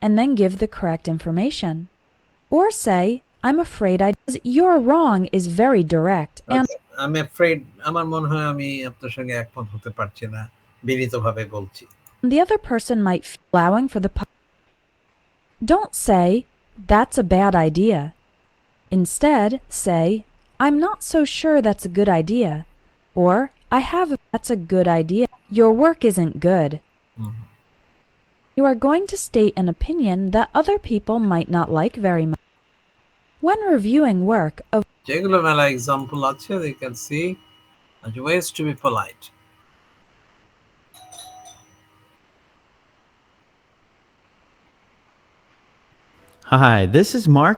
and then give the correct information. Or say, I'm afraid you're wrong is very direct. And I'm afraid আমার মনে হয় আমি আপনার সঙ্গে একমত হতে পারছি না, বিনীতভাবে বলছি. The other person might be allowing for the Don't say, that's a bad idea. Instead, say, I'm not so sure that's a good idea. Or, that's a good idea. Your work isn't good. You are going to state an opinion that other people might not like very much. When reviewing work, যেগুলো মেলা example আছে, you can see ways to be polite. Hi, this is Mark.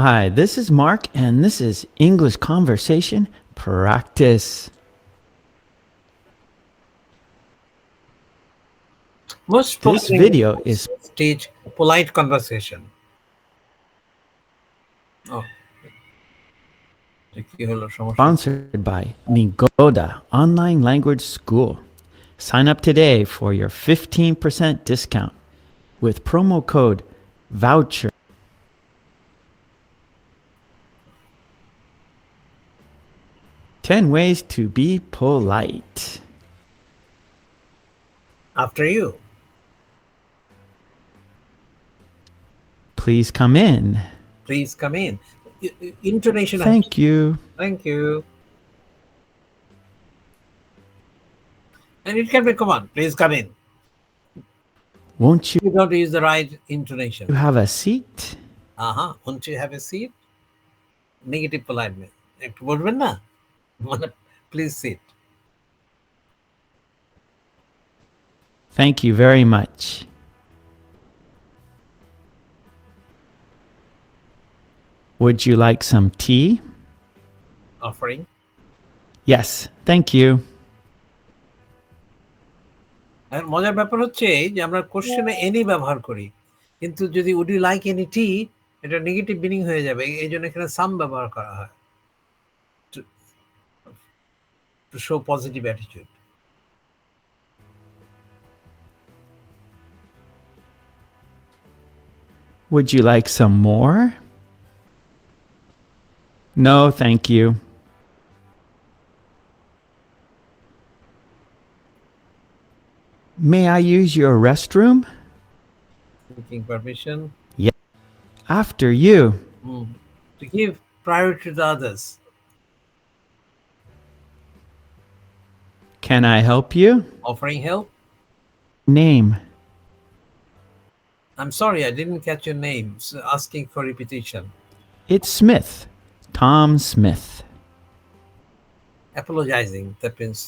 Hi, this is Mark, and this is English Conversation Practice. This video is teach polite conversation. Oh. কি হলো সমস্যা? Sponsored by Nigoda Online Language School. Sign up today for your 15% discount with promo code VOUCHER. Ten ways to be polite. After you. Please come in. Please come in. Intonation. Thank you. Thank you. And it can be, come on, please come in. Won't you You don't use the right intonation. have a seat? Won't you have a seat? Negative politeness. একটু বলবেন না? Please sit. Thank you very much. Would you like some tea? Offering. Yes, thank you. আর মজার ব্যাপার হচ্ছে যে আমরা কোশ্চেনে any ব্যবহার করি, কিন্তু যদি উড ইউ লাইক এনি টি, এটা নেগেটিভ মিনিং হয়ে যাবে। এই জন্য এখানে সাম ব্যবহার করা হয় to show positive attitude. Would you like some more? No, thank you. May I use your restroom? Seeking permission. Yes. After you. To give priority to the others. Can I help you? Offering help. Name. I'm sorry, I didn't catch your name. So asking for repetition. It's Smith. Tom Smith. Apologizing. That means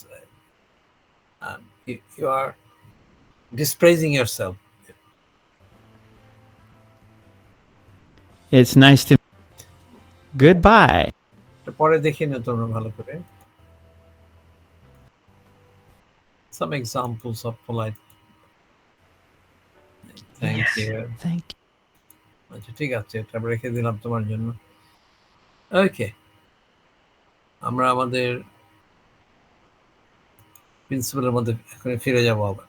you are dispraising yourself. It's nice to. Goodbye. পরে দেখে নিও তোমরা ভালো করে। Some examples of polite. Thank you. Thank you. আচ্ছা ঠিক আছে, এটা আমরা রেখে দিলাম তোমার জন্য। ওকে, আমরা আমাদের প্রিন্সিপালের মধ্যে এখন ফিরে যাব আবার।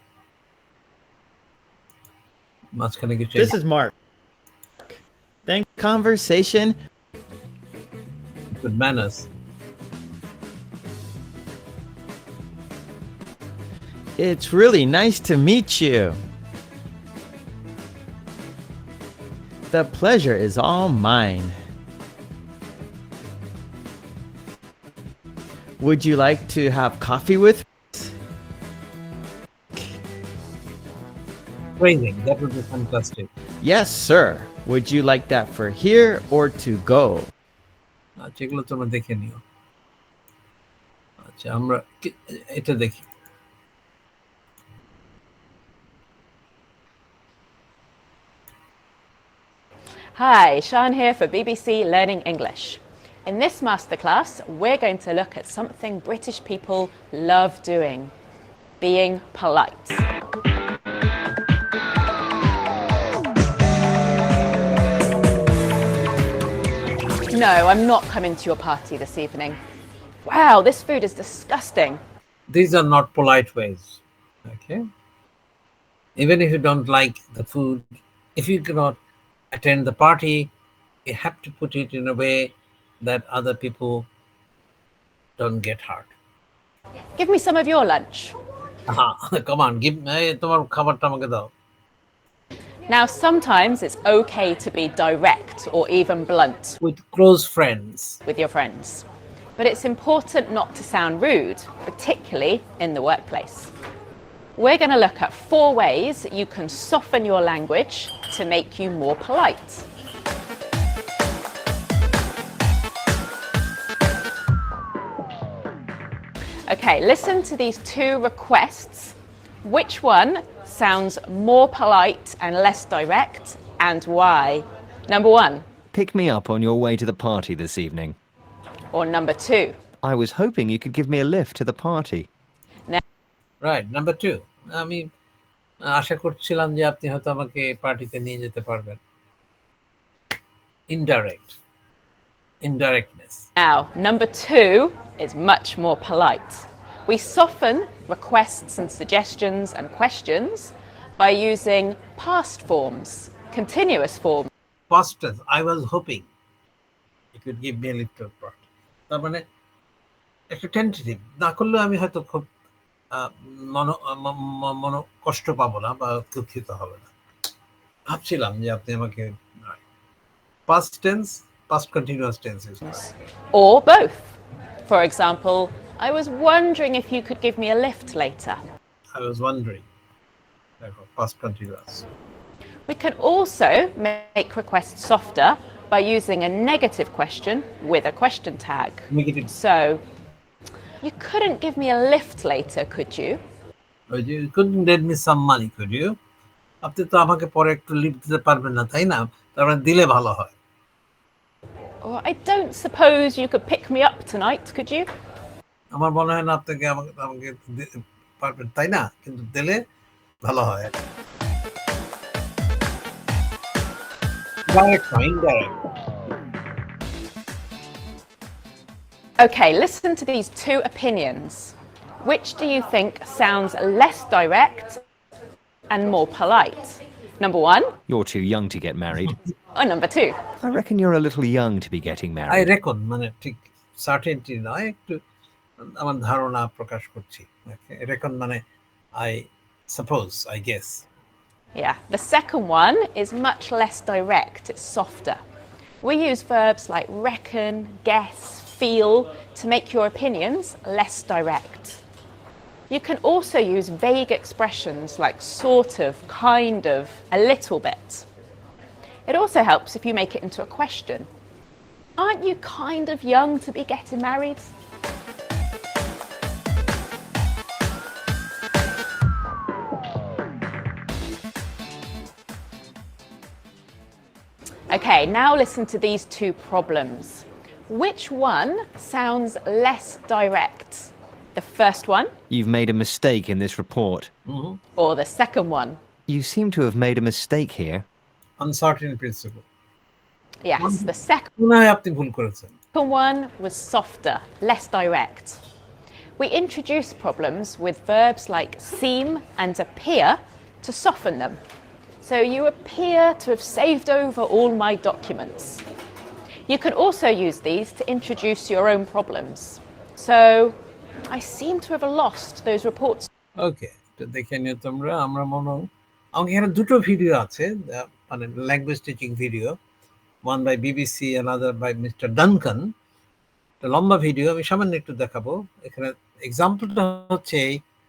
মাঝখানে কিছু। This is Mark. Thank conversation. Good manners. It's really nice to meet you. The pleasure is all mine. Would you like to have coffee with us? Phrasing, that would be fantastic. Yes, sir. Would you like that for here or to go? আচ্ছা, এগুলো তোমরা দেখে নিও। আচ্ছা, আমরা এটা দেখি। Hi, Sian here for BBC Learning English. In this masterclass, we're going to look at something British people love doing, being polite. No, I'm not coming to your party this evening. Wow, this food is disgusting. These are not polite ways, okay? Even if you don't like the food, if you cannot attend the party, you have to put it in a way that other people don't get hurt. Give me some of your lunch. Come on, give me তোমার খাবারটা আমাকে দাও। Now, sometimes it's okay to be direct or even blunt with close friends. With your friends. But it's important not to sound rude, particularly in the workplace. We're going to look at 4 ways you can soften your language to make you more polite. Okay, listen to these 2 requests. Which one sounds more polite and less direct, and why? Number 1. Pick me up on your way to the party this evening. Or number 2. I was hoping you could give me a lift to the party. Right, number 2. আমি আশা করছিলাম যে আপনি হয়তো আমাকে পার্টিতে নিয়ে যেতে পারবেন। Indirect. Indirectness. Now, number 2 is much more polite. We soften requests and suggestions and questions by using past forms, continuous forms. Past tense, I was hoping you could give me a little part. তার মানে একটা tentative না করলে আমি হয়তো খুব মনো কষ্ট পাবো না বা দুঃখিত হবে না। ভাবছিলাম যে আপনি আমাকে past tense, past continuous tenses. Or both. For example, I was wondering if you could give me a lift later. I was wondering. Past continuous. We can also make requests softer by using a negative question with a question tag. Negative. So, you couldn't give me a lift later, could you? You couldn't lend me some money, could you? আপনি তো আমাকে পরে একটু lift দিতে পারবেন না, তাই না? তারপরে দিলে ভালো হয়। Or I don't suppose you could pick me up tonight, could you? আমার মনে হয় না আপনাকে আমাকে পারবেন, তাই না? কিন্তু দিলে ভালো হয়। Direct, indirect. Okay, listen to these 2 opinions. Which do you think sounds less direct and more polite? Number 1? You're too young to get married. Or number 2? I reckon you're a little young to be getting married. I reckon, মানে ঠিক certainty নয়, একটু আমার ধারণা প্রকাশ করছি। I reckon মানে I suppose, I guess. Yeah, the second one is much less direct, it's softer. We use verbs like reckon, guess, feel to make your opinions less direct. You can also use vague expressions like sort of, kind of, a little bit. It also helps if you make it into a question. Aren't you kind of young to be getting married? Okay, now listen to these 2 problems. Which one sounds less direct? The first one? You've made a mistake in this report. Or the second one? You seem to have made a mistake here. Uncertain principle. Yes, the second আপনি ভুল করেছেন। one was softer, less direct. We introduce problems with verbs like seem and appear to soften them. So you appear to have saved over all my documents. You can also use these to introduce your own problems. So I seem to have lost those reports. Okay, তো দেখে নিও তোমরা। আমরা আমাকে এখানে 2টো video আছে, মানে language teaching video, one by BBC, another by Mr. Duncan. লম্বা ভিডিও, আমি সামান্য একটু দেখাবো। এখানে এক্সাম্পলটা হচ্ছে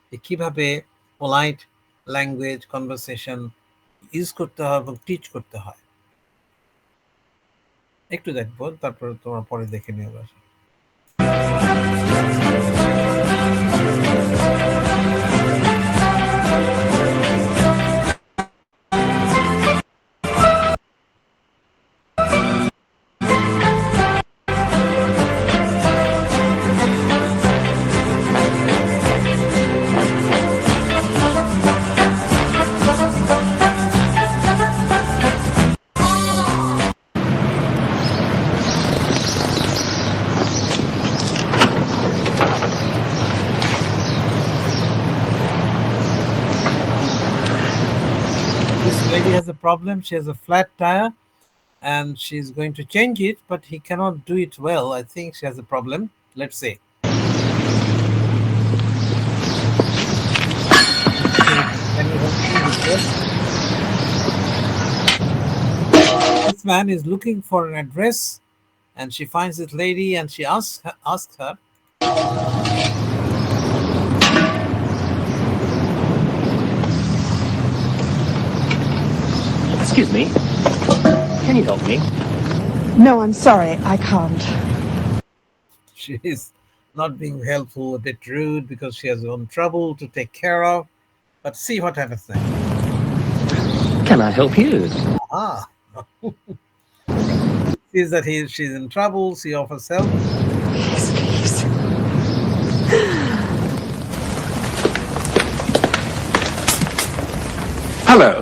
যে কিভাবে পোলাইট ল্যাঙ্গুয়েজ কনভারসেশন ইউজ করতে হয় এবং টিচ করতে হয়। একটু দেখবো, তারপর তোমরা পরে দেখে নিও। Lady has a problem. She has a flat tire and she's going to change it, but he cannot do it well. I think she has a problem. Let's see. Can you help me with this? This man is looking for an address and she finds this lady and she asks her. Excuse me. Can you help me? No, I'm sorry, I can't. She is not being helpful, a bit rude because she has her own trouble to take care of. But see what happens next. Can I help you? Ah. Sees that she's in trouble, she offers help. Please. Hello.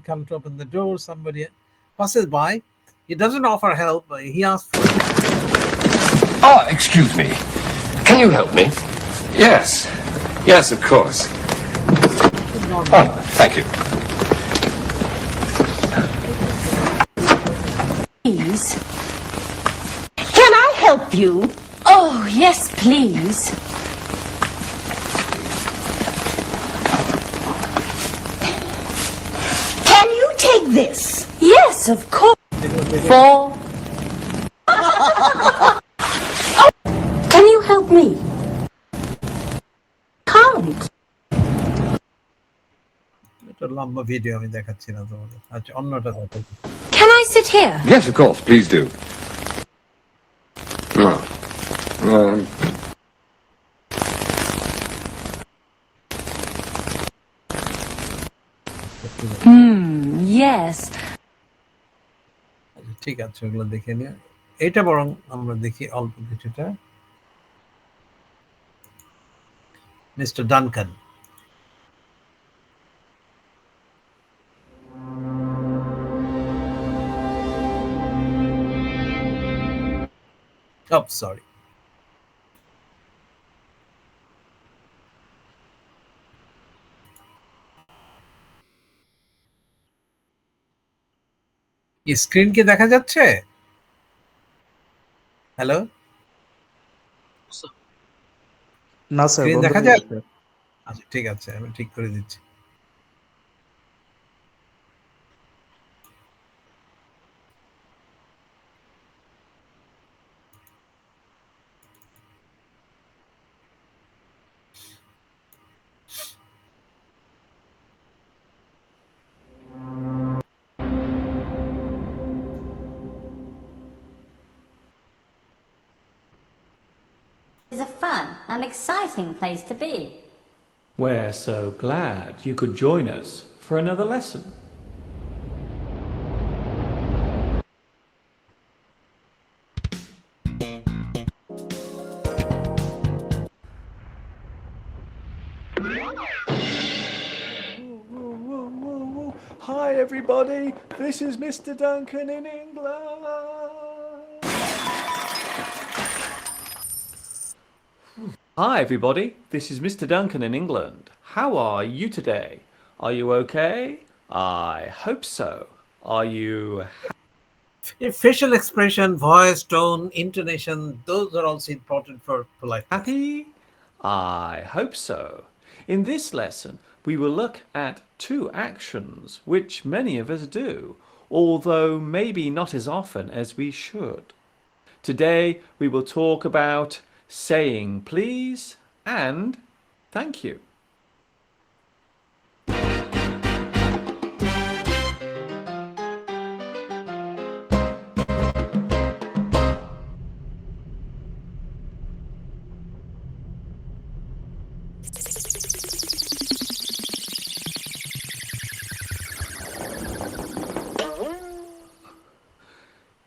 come to open the door. Somebody passes by. He doesn't offer help. He asks for Oh, excuse me. Can you help me? Yes. Yes, of course. Oh, thank you. Please. Can I help you? Oh, yes, please. Can you take this? Yes, of course. For... Can you help me? Can't. এটা লম্বা video আমি দেখাচ্ছি না তোমাদের। আচ্ছা অন্যটা দেখো। Can I sit here? Yes, of course. Please do. Yes. ঠিক আছে ওগুলো দেখে নিয়ে এটা বরং আমরা দেখি অল্প কিছুটা mister Duncan Oh, sorry. Screen কি দেখা যাচ্ছে? হ্যালো? না স্যার, স্ক্রিন বন্ধ দেখা হয়ে যায়? গেছে। আচ্ছা ঠিক আছে, আমি ঠিক করে দিচ্ছি। It's a fun and exciting place to be. We're so glad you could join us for another lesson. Hi everybody, this is Mr. Duncan in England. Hi everybody, this is Mr. Duncan in England. How are you today? Are you okay? I hope so. Are you facial expression, voice, tone, intonation, those are also important for politeness. happy? I hope so. In this lesson, we will look at two actions which many of us do, although maybe not as often as we should. Today, we will talk about saying please and thank you.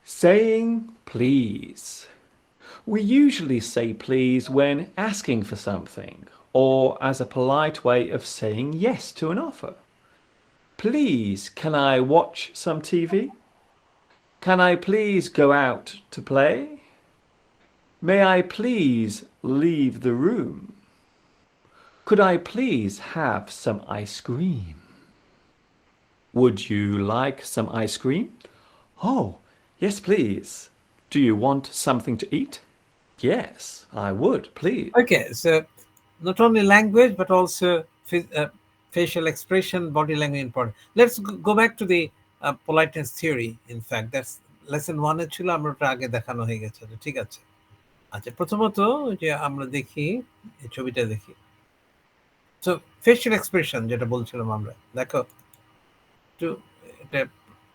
Saying please. We usually say please when asking for something or as a polite way of saying yes to an offer. Please, can I watch some TV? Can I please go out to play? May I please leave the room? Could I please have some ice cream? Would you like some ice cream? Oh, yes, please. Do you want something to eat? Yes, I would, please. Okay, so not only language but also facial expression, body language important. Let's go back to the politeness theory. In fact, that's lesson 1 এ ছিল, আমরা ওটা আগে দেখানো হয়ে গেছে। ঠিক আছে। আচ্ছা, প্রথমত যে আমরা দেখি এই ছবিটা দেখি। So facial expression যেটা বলছিলাম আমরা, দেখো একটু এটা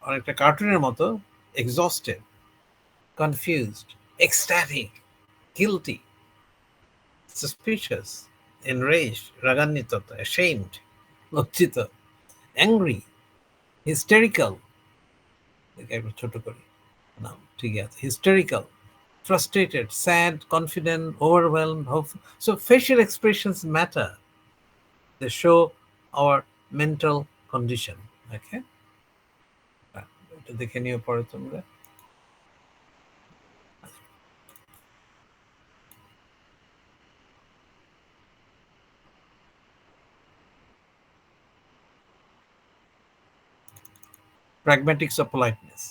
অনেকটা কার্টুনের মতো, exhausted, confused, ecstatic, guilty, suspicious, enraged, রাগান্বিত, ashamed, লজ্জিত, angry, hysterical, একবার ছোট করি নাম, ঠিক আছে, hysterical, frustrated, sad, confident, overwhelmed, hopeful. So facial expressions matter. They show our mental condition. Okay. দেখে নিও পরে তোমরা। Pragmatics of politeness.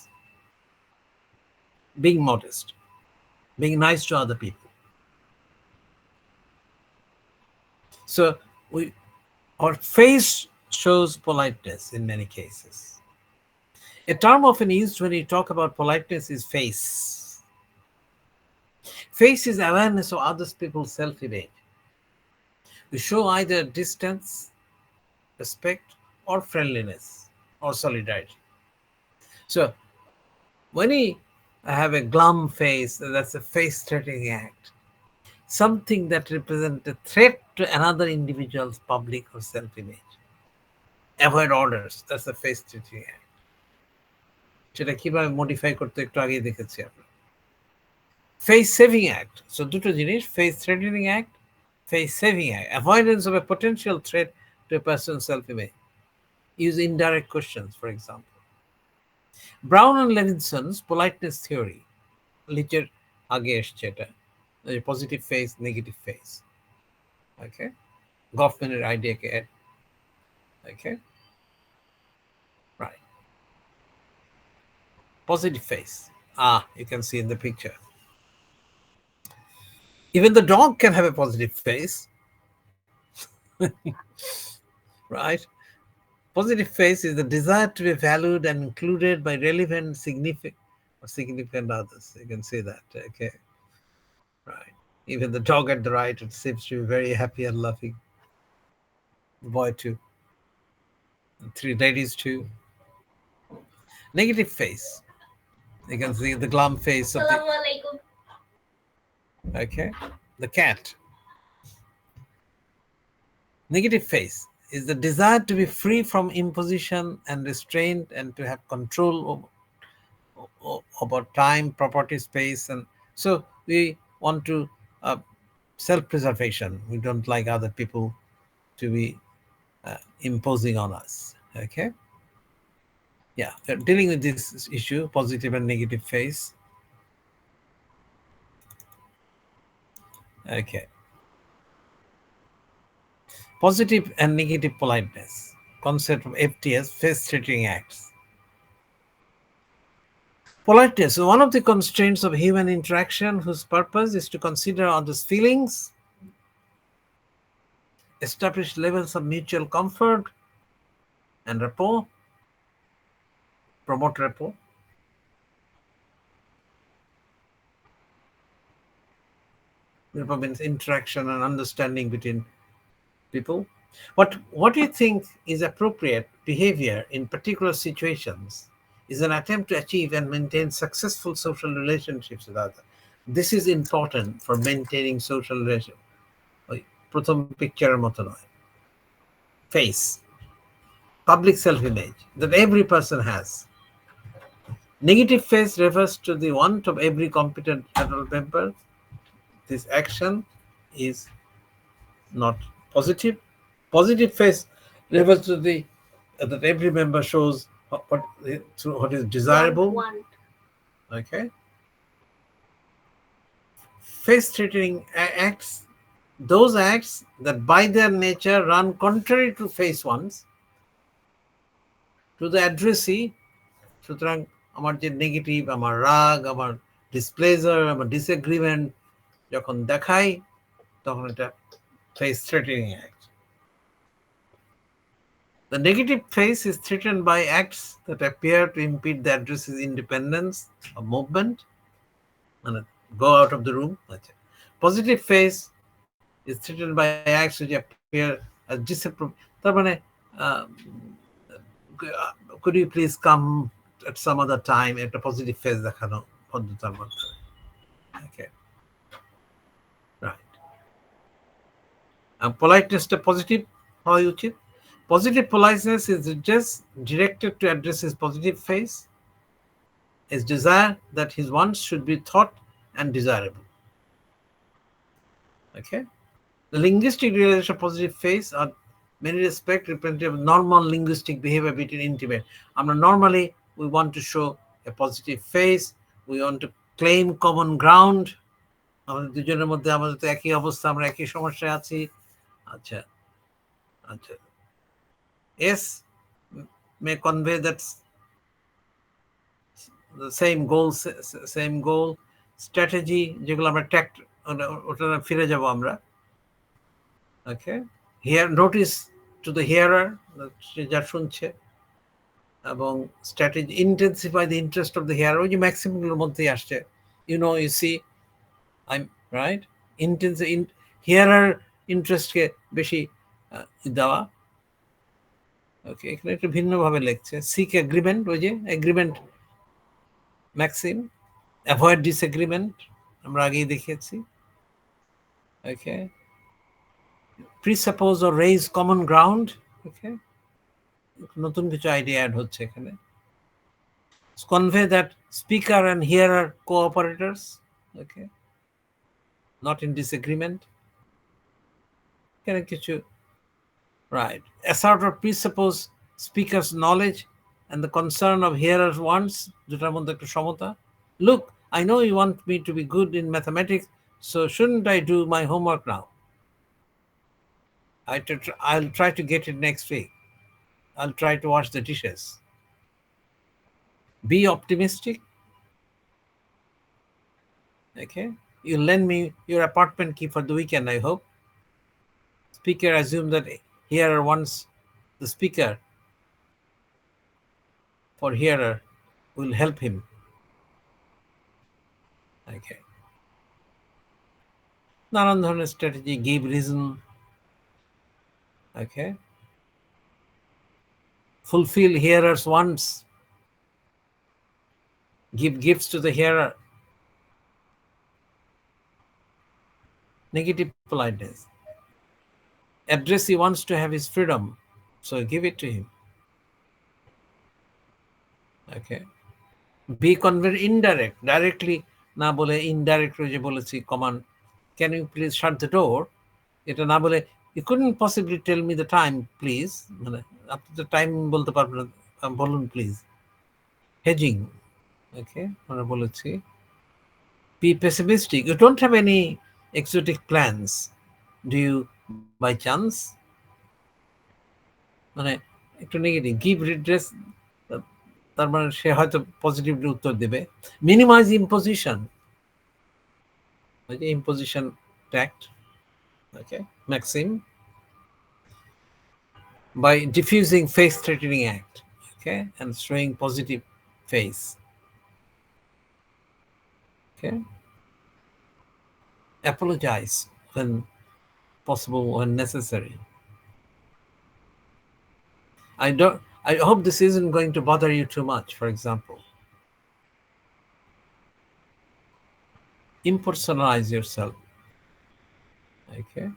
Being modest. Being nice to other people. So our face shows politeness in many cases. A term often used when you talk about politeness is face. Face is awareness of other people's self-image. We show either distance, respect, or friendliness, or solidarity. So when you have a glum face, that's a face-threatening act. Something that represents a threat to another individual's public or self-image. Avoid orders, that's a face-threatening act. সেটা কিভাবে modify করতে একটু আগেই দেখেছি আমরা। Face saving act. So দুটো জিনিস, face threatening act, face saving act. Avoidance of a potential threat to a person's self-image. Use indirect questions, for example. Brown and Levinson's politeness theory. লিচের আগে এসছে এটা। Positive face, negative face. Okay. Goffman's idea. Okay. Right. Positive face. You can see in the picture. Even the dog can have a positive face. Right? Positive face is the desire to be valued and included by relevant, significant others. You can see that. Okay. Right. Even the dog at the right, it seems to be very happy and laughing. The boy too. The three ladies too. Negative face. You can see the glum face of the... Okay. The cat. Negative face is the desire to be free from imposition and restraint and to have control over time, property, space. And so we want to self-preservation. We don't like other people to be imposing on us. Okay. Yeah, we're dealing with this issue, positive and negative face. Okay. Positive and negative politeness. Concept of FTS, face-threatening acts. Politeness is one of the constraints of human interaction whose purpose is to consider others' feelings, establish levels of mutual comfort and rapport, promote rapport. Rapport means interaction and understanding between people. What do you think is appropriate behavior in particular situations is an attempt to achieve and maintain successful social relationships with others. This is important for maintaining social relationships. প্রথম পিকচারের মতো নয়। Face, public self-image that every person has. Negative face refers to the want of every competent adult member. This action is not positive. Positive face refers to the that every member shows what is desirable. Okay. Face-threatening acts, those acts that by their nature run contrary to face ones, to the addressee. সুতরাং আমার যে negative, আমার রাগ, আমার displeasure, আমার disagreement যখন দেখাই তখন এটা face threatening act. The negative face is threatened by acts that appear to impede the addressee's independence of movement and go out of the room. Positive face is threatened by acts which appear as disapproval. তার মানে could you please come at some other time? একটা positive face দেখানো ভদ্রতার মধ্যে। Okay. Right. Politeness-টা positive হওয়া উচিত। Positive politeness is just directed to address his positive face, his desire that his wants should be thought and desirable. Okay. The linguistic realization of positive face are many respects representative of normal linguistic behavior between intimate. আমরা normally we want to show a positive face, we want to claim common ground. আমাদের দুজনের মধ্যে আমাদের তো একই অবস্থা, আমরা একই সমস্যায় আছি। আচ্ছা আচ্ছা, S may convey that the same goal, strategy, যেগুলো আমরা ট্যাক্ট, ওটা ফিরে যাব আমরা। Okay, here notice to the hearer, সে যা শুনছে, এবং strategy intensify the interest of the hearer, ওই যে ম্যাক্সিমগুলোর মধ্যেই আসছে, you see, I'm right, হেয়ারার ইন্টারেস্টকে বেশি দেওয়া। ওকে, এখানে একটু ভিন্নভাবে লিখছে, সিক এগ্রিমেন্ট, ওই যে এগ্রিমেন্ট ম্যাক্সিম, অ্যাভয়েড ডিসএগ্রিমেন্ট আমরা আগেই দেখিয়েছি। ওকে, প্রিসাপোজ অর রেইজ কমন গ্রাউন্ড। ওকে, নতুন কিছু আইডিয়া অ্যাড হচ্ছে এখানে। Convey that speaker and hearer cooperators, okay, not in disagreement. Can I get you right? Assert or presuppose speaker's knowledge and the concern of hearer's wants. Look, I know you want me to be good in mathematics, so shouldn't I do my homework now? I'll try to get it next week. I'll try to wash the dishes. Be optimistic. Okay, you lend me your apartment key for the weekend, I hope. Speaker assume that hearer wants the speaker for hearer will help him. Okay, নানান ধরনের strategy, give reason. Okay, fulfill hearer's wants, give gifts to the hearer. Negative politeness, address, he wants to have his freedom, so give it to him. Okay, be conveyed indirect, directly না বলে indirect যে বলেছি command, can you please shut the door, এটা না বলে you couldn't possibly tell me the time please, মানে আপনি তো টাইম বলতে পারবেন না, বলুন প্লিজ। হেজিং, ওকে, আমরা বলেছি। be pessimistic, you don't have any exotic plans, do you by chance, মানে একটু নেগেটিভ। give redress, তার মানে সে হয়তো পজিটিভলি উত্তর দেবে। মিনিমাইজ ইম্পোজিশন, ওই যে imposition tact, okay, Maxim. by diffusing face threatening act, okay, and showing positive face. Okay, apologize when possible, when necessary. I hope this isn't going to bother you too much, for example. Impersonalize yourself. Okay,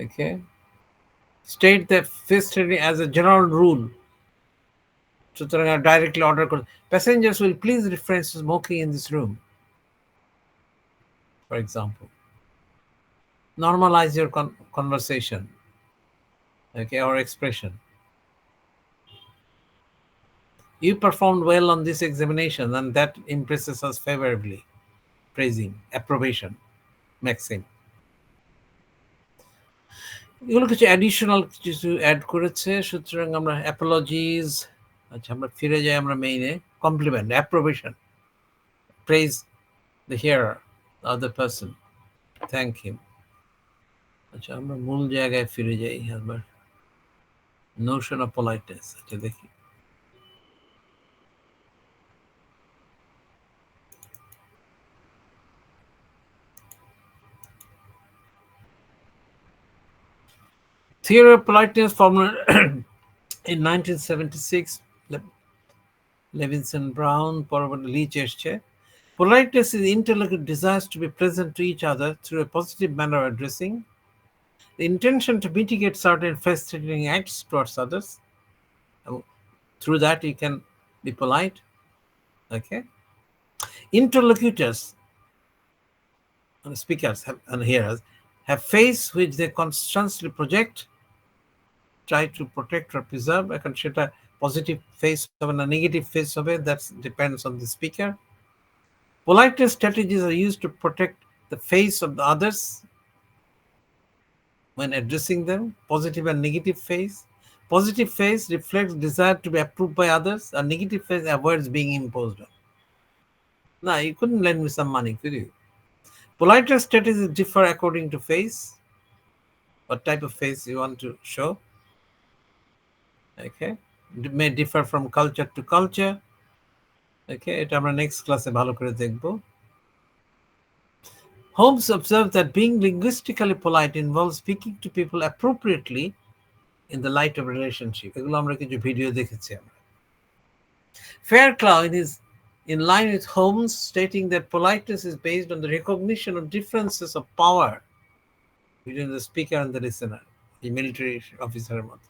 okay, state the face threatening as a general rule, সুতরাং directly order করুন, passengers will please refrain from smoking in this room, for example. Normalize your conversation, okay, or expression. You performed well on this examination and that impresses us favorably. Praising, approbation, maxim. এগুলো কিছু additional কিছু add করেছে, সুতরাং আমরা অ্যাপোলজিজ, আচ্ছা আমরা ফিরে যাই আমরা মেইনে। Compliment, approbation, praise the hearer, other person, thank him. আচ্ছা আমরা মূল জায়গায় ফিরে যাই, আবার নোশন অফ পোলাইটনেস। আচ্ছা দেখি, theory of politeness formulated in 1976, Levinson Brown, পরবর্তী লিচ এসছে। Politeness is interlocutor desires to be present to each other through a positive manner of addressing, the intention to mitigate certain face-threatening acts towards others. Through that you can be polite. Okay, interlocutors, speakers and hearers have face which they constantly project try to protect or preserve, এখন সেটা positive face হবে না negative face হবে, that depends on the speaker. Politeness strategies are used to protect the face of the others when addressing them. Positive and negative face. Positive face reflects desire to be approved by others, and negative face avoids being imposed on. No, you couldn't lend me some money, could you? Politeness strategies differ according to face, what type of face you want to show. Okay, it may differ from culture to culture. Okay, এটা আমরা next class-এ ভালো করে দেখবো. Holmes observed that being linguistically polite involves speaking to people appropriately in the light of relationship. এগুলো আমরা কিছু video দেখেছি আমরা. Fairclough is in line with Holmes, stating that politeness is based on the recognition of differences of power between the speaker and the listener, the military officer মতো.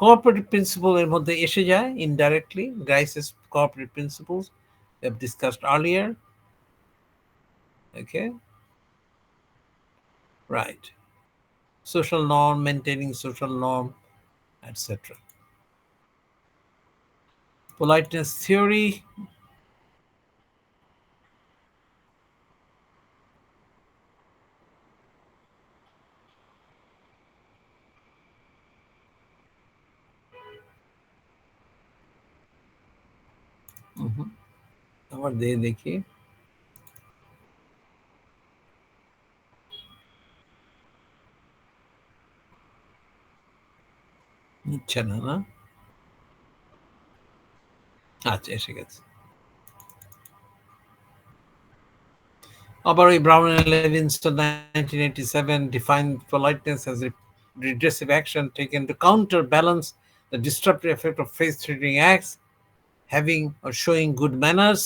Cooperative principle এর মধ্যে এসে যায় indirectly. Grice's cooperative principles we have discussed earlier. Okay, right. Social norm, maintaining social norm, etc. Politeness theory. আবার দিয়ে দেখি নিচ্ছে না, না আচ্ছা এসে গেছে। আবার ওই brown and Levinson 1987 defined politeness as a redressive action taken to counterbalance the disruptive effect of face-threatening acts, having or showing good manners.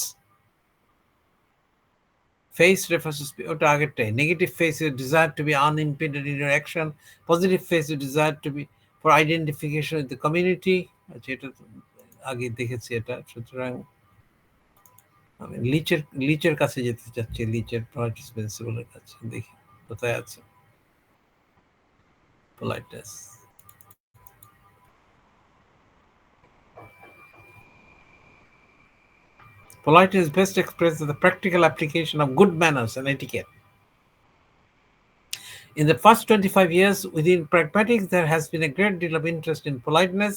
Face refers to ওটা আগেরটাই। Negative face is desire to be unimpeded in your action. Positive face is desire to be for identification with the community. আচ্ছা এটা আগে দেখেছি এটা, সুতরাং আমি লিচের কাছে যেতে চাচ্ছি, লিচের politeness প্রিন্সিপালের কাছে, দেখি কোথায় আছে politeness. Politeness is best expressed as the practical application of good manners and etiquette. In the first 25 years within pragmatics, there has been a great deal of interest in politeness.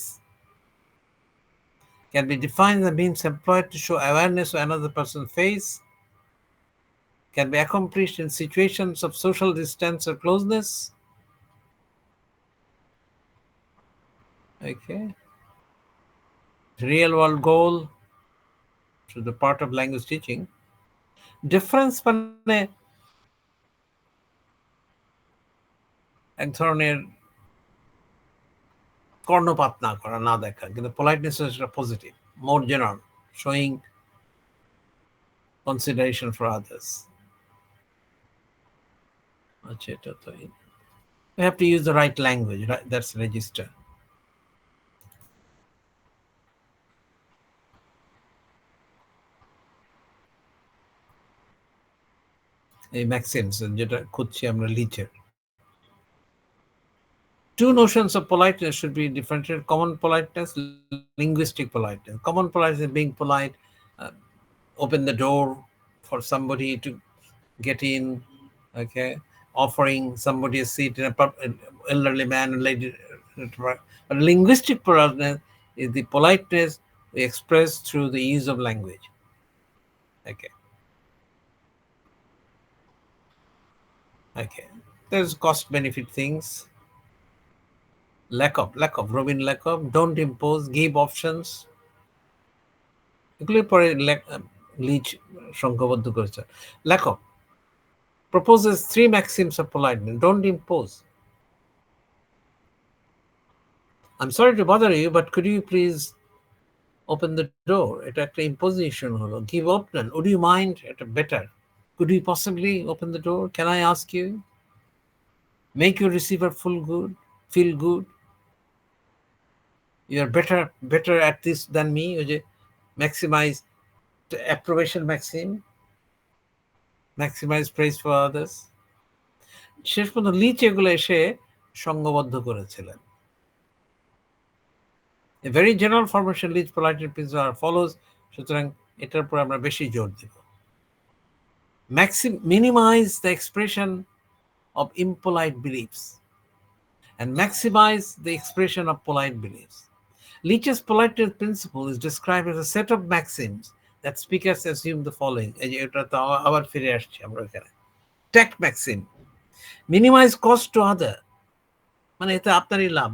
Can be defined as means employed to show awareness of another person's face. Can be accomplished in situations of social distance or closeness. Okay. Real world goal to the part of language teaching. Difference মানে এক ধরনের কর্ণপাত না করা, না দেখা, কিন্তু politeness is positive, more general, showing consideration for others. আচ্ছা এটা তো we have to use the right language, right? That's register. এই maxims যেটা খুঁজছি আমরা লিচের। Two notions of politeness should be differentiated: common politeness, linguistic politeness. Common politeness is being polite, open the door for somebody to get in, okay, offering somebody a seat in an elderly man and lady. But linguistic politeness is the politeness we express through the use of language. Okay. Okay. There's cost benefit things. Lack of Robin Lack-of, don't impose, give options. এগুলোর পরে লিচ সংখ্যাবদ্ধ করেছে। Lack-of proposes 3 maxims of politeness. Don't impose. I'm sorry to bother you, but could you please open the door? এটা একটা imposition হলো। Give option. Would you mind? এটা better. Could you possibly open the door? Can I ask you? Make your receiver feel good. You are better at this than me. Maximize the approbation maxim. Maximize praise for others. শেষ পর্যন্ত লিচ এগুলো এসে সংঘবদ্ধ করেছিলেন। A very general formation leads politeness principle are follows. সুতরাং এটার উপর আমরা বেশি জোর দেব। Minimize the expression of impolite beliefs and maximize the expression of polite beliefs. Leach's politeness principle is described as a set of maxims that speakers assume the following. আবার ফিরে আসছি আমরা এখানে। Tact maxim. Minimize cost to other. মানে এতে আপনারই লাভ,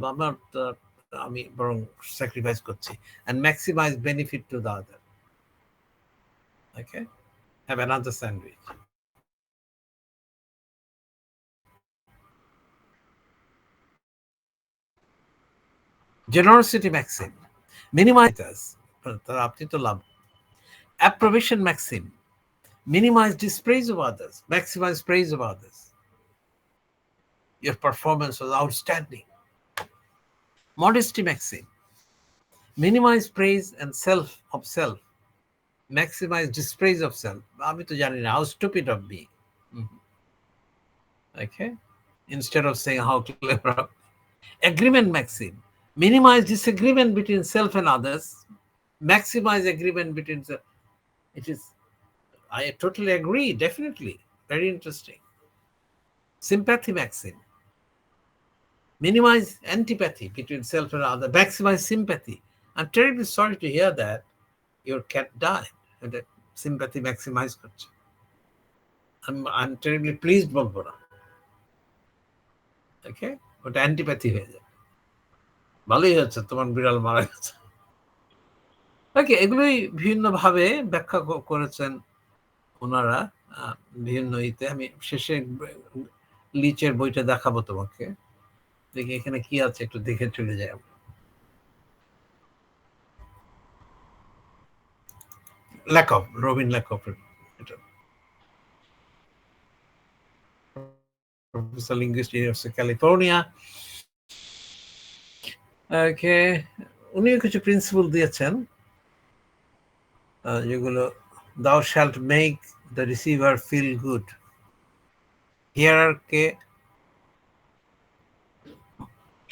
আমি বরং স্যাক্রিফাইস করছি। And maximize benefit to the other. Okay? Have another sandwich. Generosity maxim. Minimize us. আপনি তো লাভ। Approbation maxim. Minimize dispraise of others. Maximize praise of others. Your performance was outstanding. Modesty maxim. Minimize praise and of self. Maximize dispraise of self. আমি তো জানি না, how stupid of me. Okay? Instead of saying how clever. Agreement maxim. Minimize disagreement between self and others. Maximize agreement between self. It is, I totally agree, definitely. Very interesting. Sympathy maxim. Minimize antipathy between self and other. Maximize sympathy. I'm terribly sorry to hear that your cat died. And that sympathy maximize করছে। I'm terribly pleased বলবো না। Okay? ওটা antipathy হয়ে যায়। ভালোই হচ্ছে তোমার বিড়াল মারা গেছে। ওকে, এগুলোই বিভিন্নভাবে ব্যাখ্যা করেছেন ওনারা বিভিন্ন ইতে। আমি শেষে লিচের বইটা দেখাবো তোমাকে। দেখি এখানে কি আছে, একটু দেখে চলে যাই। ল্যাকফ, রবিন ল্যাকফের এটা, প্রফেসর লিঙ্গুইস্ট, ইউনিভার্সিটি ক্যালিফোর্নিয়া। ওকে, উনিও কিছু প্রিন্সিপল দিয়েছেন যেগুলো, thou shalt make the receiver feel good. হিয়ারকে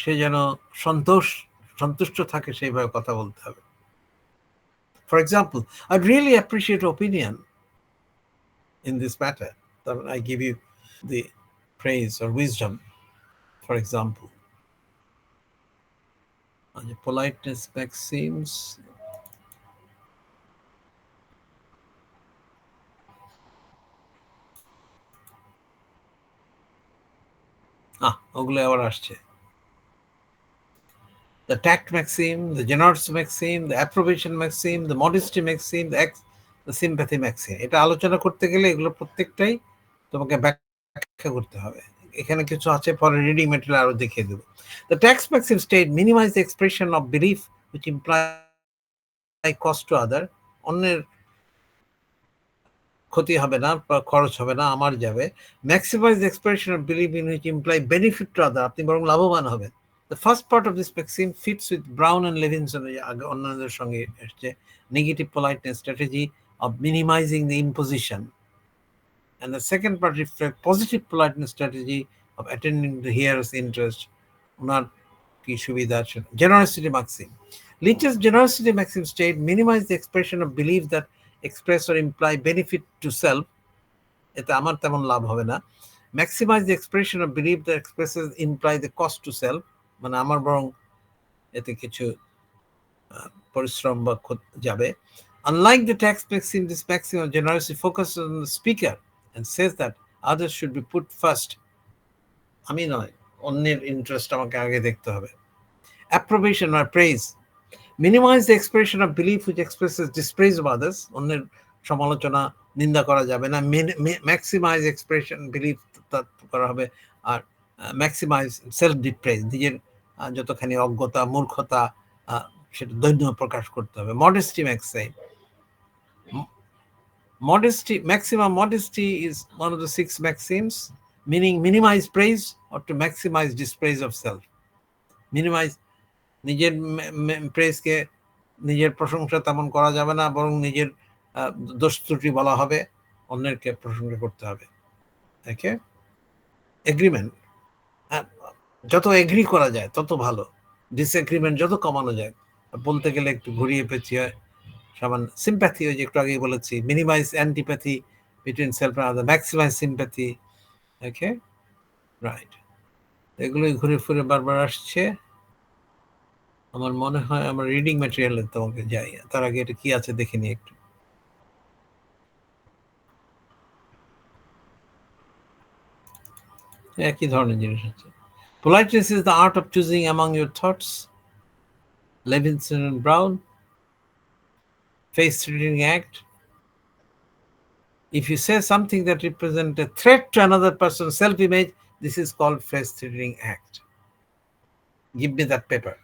সে যেন সন্তুষ্ট থাকে সেইভাবে কথা বলতে হবে। For example, I'd really appreciate your opinion in this matter. I give you the praise or wisdom, for example. Politeness maxims. ওগুলো আবার আসছে। The tact maxim, the generosity maxim, the approbation maxim, the modesty maxim, the sympathy maxim. এটা আলোচনা করতে গেলে এগুলো প্রত্যেকটাই তোমাকে ব্যাখ্যা করতে হবে। এখানে কিছু আছে, পরে রিডিং ম্যাটেরিয়াল আরো দেখিয়ে দেব। The tact maxim state minimize the expression of belief which imply cost to other. অন্যের ক্ষতি হবে না, খরচ হবে না, আমার যাবে। Maximize the expression of belief in which imply benefit to other. আপনি বরং লাভবান হবেন। The first part of this maxim fits with Brown and Levinson অন্যদের সঙ্গে এসেছে, negative politeness strategy of minimizing the imposition. And the second part reflects positive politeness strategy of attending the hearer's interest. ওনার কি সুবিধা আছে। Generosity maxim. Leach's generosity maxim state minimize the expression of belief that express or imply benefit to self. এতে আমার তেমন লাভ হবে না। Maximize the expression of belief that expresses imply the cost to self. মানে আমার বরং এতে কিছু পরিশ্রম বা যাবে। Unlike the tact maxim, this maxim of generosity focuses on the speaker and says that others should be put first. আমি নয়, অন্যের ইন্টারেস্ট আমাকে আগে দেখতে হবে। Approbation or praise. Minimize the expression of belief which expresses dispraise of others. অন্যের সমালোচনা, নিন্দা করা যাবে না। Maximize expression belief করা হবে। আর maximize self dispraise, নিজের যতখানি অজ্ঞতা, মূর্খতা, সেটা দৈন্য প্রকাশ করতে হবে। Modesty maxim. Maximum modesty is one of the 6 maxims, meaning minimize praise or to maximize dispraise of self. Minimize নিজের প্রেসকে, নিজের প্রশংসা তেমন করা যাবে না, বরং নিজের দোষ ত্রুটি বলা হবে, অন্যেরকে প্রশংসা করতে হবে। ওকে, এগ্রিমেন্ট, যত এগ্রি করা যায় তত ভালো, ডিসএগ্রিমেন্ট যত কমানো যায় বলতে গেলে একটু ঘুরিয়ে পেঁচিয়ে সামান্য সিম্প্যাথি, ওই যে একটু আগেই বলেছি, minimise antipathy between self and other, maximise sympathy. Okay, right. এগুলোই ঘুরে ফিরে বারবার আসছে। আমার মনে হয় আমার রিডিং ম্যাটেরিয়ালে তোমাকে যাই, তার আগে এটা কি আছে দেখে নিই একটু। একই ধরনের জিনিস আছে। Politeness is the art of choosing among your thoughts. Levinson and Brown. Face reading act. If you say something that represents a threat to another person's self-image, this is called face reading act. Give me that paper.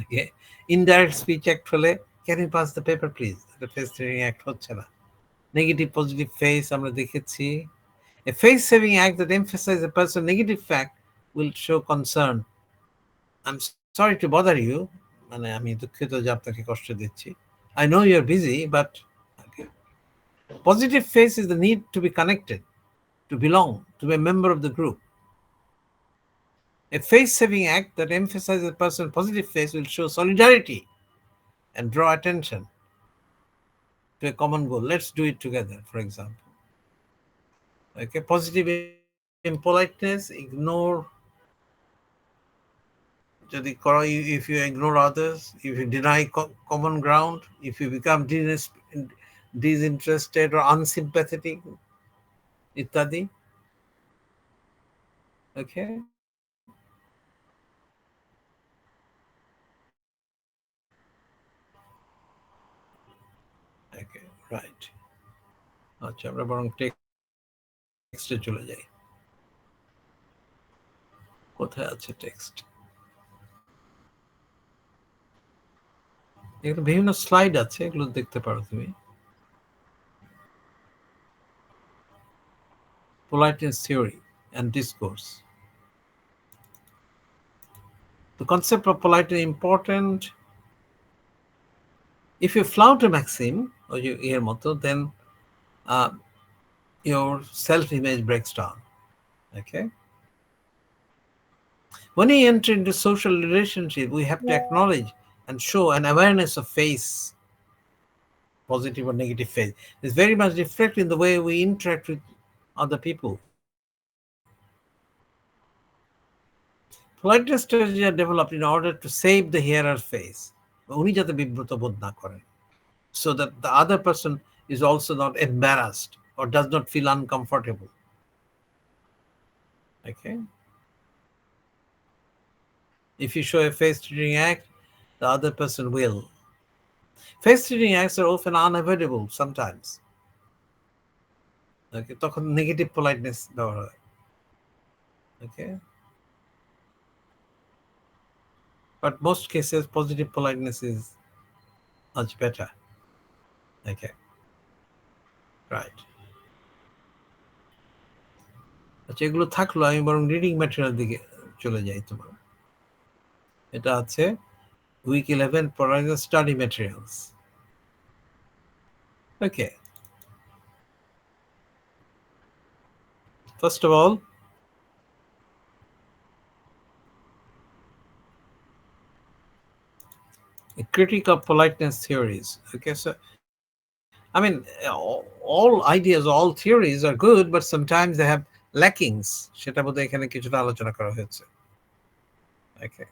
Okay. Indirect speech act hole, can you pass the paper please? The face reading act হচ্ছে না। Negative positive face আমরা দেখেছি। A face-saving act that emphasizes a person's negative fact will show concern. I'm sorry to bother you. মানে আমি দুঃখিত যে আপনাকে কষ্ট দিচ্ছি। I know you're busy, but okay. Positive face is the need to be connected, to belong, to be a member of the group. A face-saving act that emphasizes a person's positive face will show solidarity and draw attention to a common goal. Let's do it together, for example. Okay, positive impoliteness, ignore. If you ignore others, if you deny common ground, if you become disinterested or unsympathetic, ittadi. Okay. Okay, right. আচ্ছা, আমরা বরং টেক্সটে চলে যাই। কোথায় আছে text? এখানে বিভিন্ন স্লাইড আছে, এগুলো দেখতে পারো তুমি। Politeness theory and discourse. The concept of politeness is important. If you flout a maxim, or you hear motto, then your self-image breaks down. Okay. When we enter into social relationship, we have to acknowledge and show an awareness of face, positive or negative face. It's very much reflected in the way we interact with other people. Politeness strategies are developed in order to save the hearer's face, উনি যাতে বিব্রত বোধ না করেন, so that the other person is also not embarrassed or does not feel uncomfortable. Okay. If you show a face reading act, the other person will. Face reading acts are often unavoidable sometimes. Okay, তখন negative politeness দেওয়া হয়। Okay. But most cases, positive politeness is much better. Okay. Right. আচ্ছা, এগুলো থাকলো, আমি বরং reading material দিকে চলে যাই। তোমার এটা আছে week 11 Politeness study materials. Okay. First of all, a critique of politeness theories. Okay, so I mean, all ideas, all theories are good, but sometimes they have lackings. সেটা বোধহয় এখানে কিছুটা আলোচনা করা হয়েছে। Okay.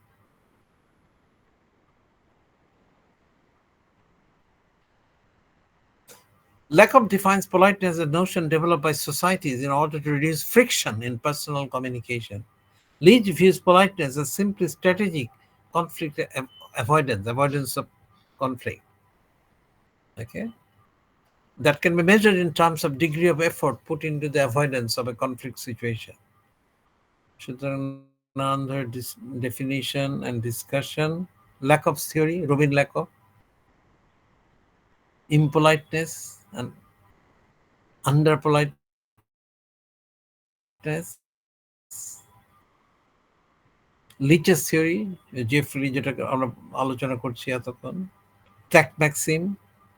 Lakoff defines politeness as a notion developed by societies in order to reduce friction in personal communication. Leach views politeness as simply strategic conflict avoidance of conflict. Okay. That can be measured in terms of degree of effort put into the avoidance of a conflict situation. Under this definition and discussion, Lakoff's theory, Robin Lakoff, impoliteness and underpoliteness, Leach's theory, Jeffrey যেটা আমরা আলোচনা করছি এতক্ষণ, tact maxim,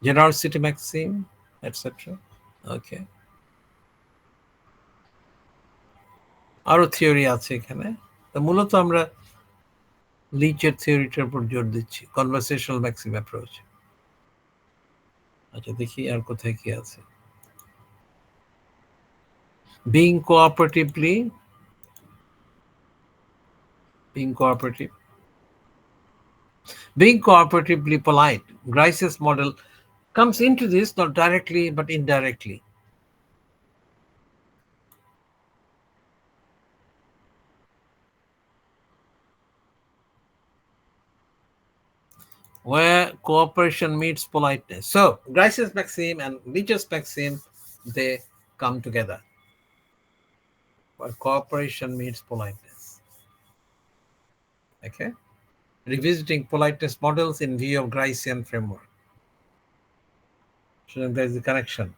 generosity maxim, etc. Okay. আরো theory আছে এখানে। তো মূলত আমরা লিচের থিওরিটার উপর জোর দিচ্ছি, কনভারসেশনাল ম্যাক্সিম অ্যাপ্রোচ। আচ্ছা, দেখি আর কোথায় কি আছে। being cooperative being cooperatively polite. Grice's model comes into this not directly but indirectly. Where cooperation meets politeness. So Grice's maxim and Nietzsche's maxim, they come together. Where cooperation meets politeness. Okay. Revisiting politeness models in view of Gricean framework. So there is a connection.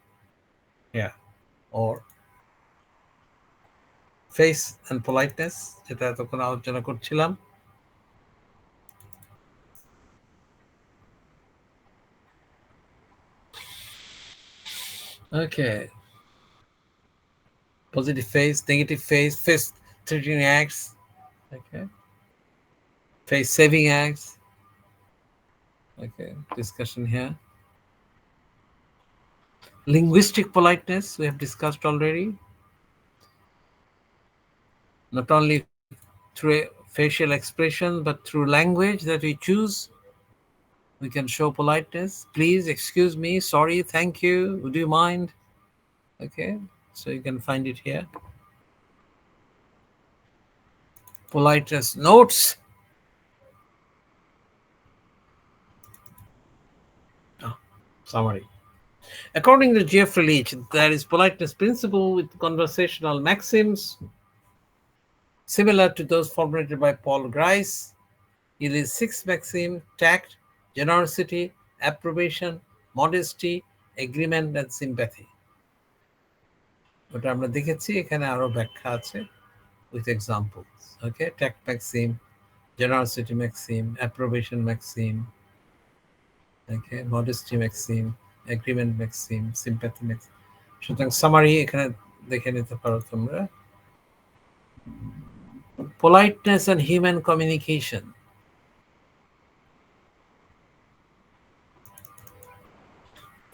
Yeah. Or face and politeness, যেটা এতক্ষণ আলোচনা করছিলাম। Okay. Positive face, negative face, face threatening acts. Okay. Face saving acts. Okay. Discussion here. Linguistic politeness, we have discussed already. Not only through facial expression, but through language that we choose, we can show politeness. Please, excuse me, sorry, thank you, would you mind? Okay, so you can find it here. Politeness notes. Summary. According to Geoffrey Leach, there is politeness principle with conversational maxims similar to those formulated by Paul Grice. He lists 6 maxims: tact, generosity, approbation, modesty, agreement, and sympathy. ওটা আমরা দেখেছি, এখানে আরো ব্যাখ্যা আছে with examples. Okay, tact maxim, generosity maxim, approbation maxim, okay, modesty maxim, agreement maxim, sympathy maxim. সুতরাং summary এখানে দেখে নিতে পারো তোমরা। Politeness and human communication.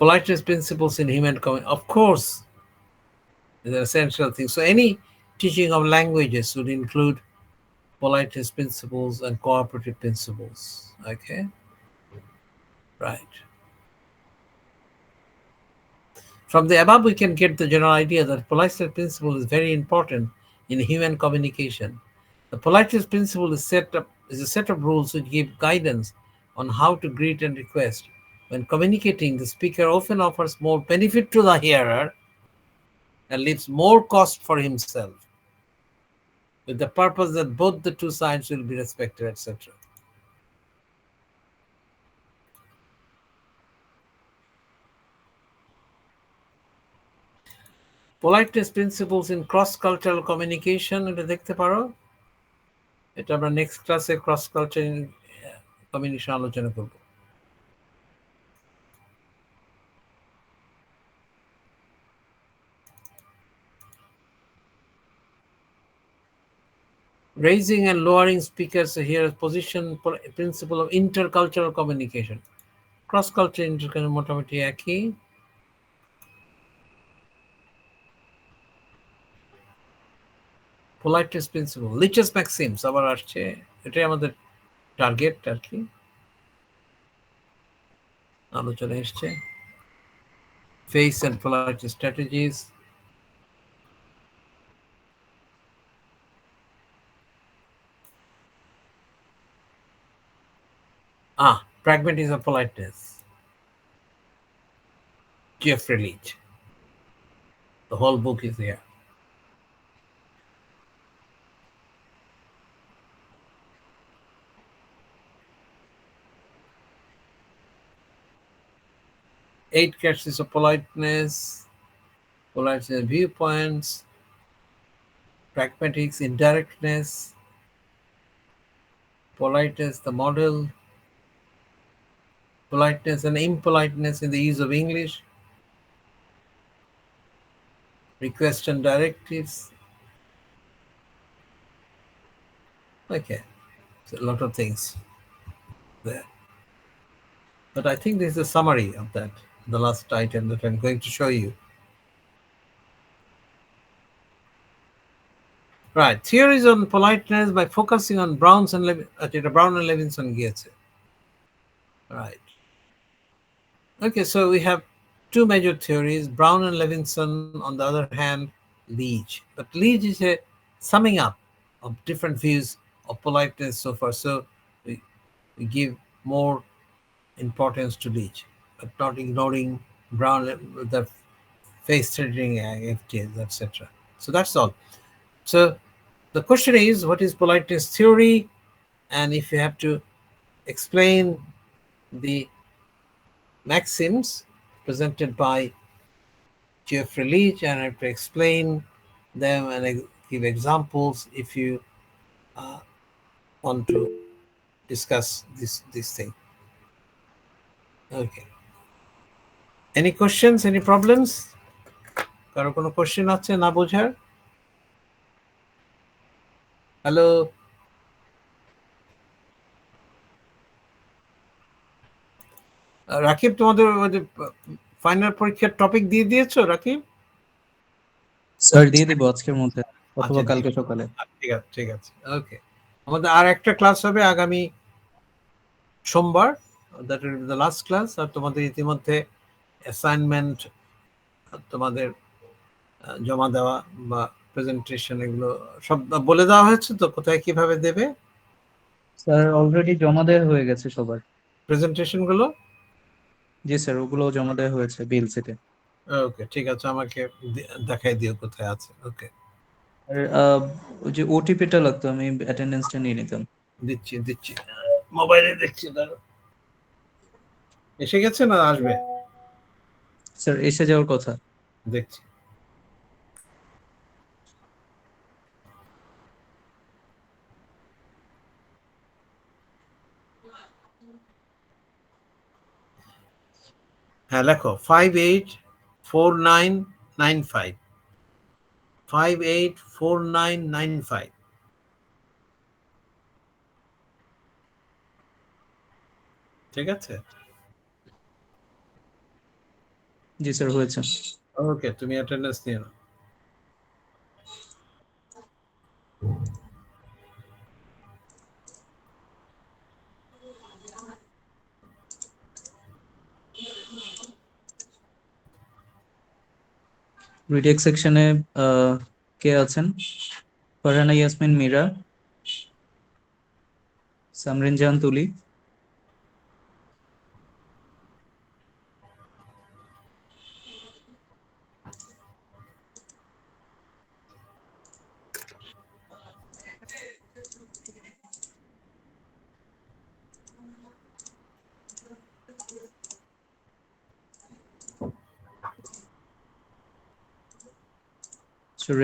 Politeness principles in human communication, of course, is an essential thing. So any teaching of languages would include politeness principles and cooperative principles. Okay, right. From the above, we can get the general idea that politeness principle is very important in human communication. The politeness principle is a set of rules which give guidance on how to greet and request. When communicating, the speaker often offers more benefit to the hearer and leaves more cost for himself, with the purpose that both the two sides will be respected, etc. Politeness principles in cross-cultural communication, এটা দেখতে পারো। এটা আমরা next ক্লাসে cross culture communication আলোচনা করব। Raising and lowering speakers here position principle of intercultural communication. Cross-cultural intercultural মোটামুটি একই। Politeness principle, Lich's maxims আবার আসছে, এটাই আমাদের টার্গেট আর কি, আলোচনা এসছে। Face and politeness strategies. Pragmatism of politeness. Geoffrey Leach. The whole book is here. Eight categories of politeness, politeness viewpoints, pragmatics, indirectness, politeness, the model, politeness and impoliteness in the use of English, requests and directives. Okay, a lot of things there. But I think this is a summary of that, the last item that I'm going to show you. Right, theories on politeness by focusing on Brown and Levinson গিয়েছে. Right. Okay, so we have two major theories, Brown and Levinson, on the other hand, Leach. But Leach is a summing up of different views of politeness so far. So we give more importance to Leach, but not ignoring Brown, the face threatening activities, etc. So that's all. So the question is, what is politeness theory? And if you have to explain the maxims presented by Geoffrey Leach, and I have to explain them and give examples if you want to discuss this thing. Okay. Any questions? Any problems? কারো কোনো question আছে না বোঝার? Hello, Rakib, তোমাদের final পরীক্ষার topic দিয়ে দিয়েছো Rakib? Sir দিয়ে দিব আজকের মধ্যে অথবা কালকে সকালে। ঠিক আছে, ঠিক আছে, ওকে। আমাদের আর একটা ক্লাস হবে আগামী সোমবার, that is the last class. আর তোমাদের ইতিমধ্যে অ্যাসাইনমেন্ট তোমাদের জমা দেওয়া বা প্রেজেন্টেশন এগুলো সব বলে দেওয়া হয়েছে তো, কোথায় কিভাবে দেবে? স্যার অলরেডি জমা দেওয়া হয়ে গেছে সবার প্রেজেন্টেশন গুলো। জি স্যার, ওগুলো জমা দেওয়া হয়েছে বিল সেটে। ওকে, ঠিক আছে, আমাকে দেখাই দিও কোথায় আছে। ওকে, আর ওই যে ওটিপিটা লাগতো, আমি অ্যাটেন্ডেন্সটা নিয়ে নিতাম। দিচ্ছি দিচ্ছি, মোবাইলে দেখছি, দাঁড়ো। এসে গেছে না আসবে? স্যার এসে যাওয়ার কথা। দেখছি। হ্যাঁ, লেখো 584995, 584995। ঠিক আছে, জি স্যার হয়েছে। ওকে, তুমি অ্যাটেন্ডেন্স নিয়ে নাও। রিটেক সেকশনে কে আছেন? ফারহানা ইয়াসমিন মীরা, সামরিন জাহান তুলি,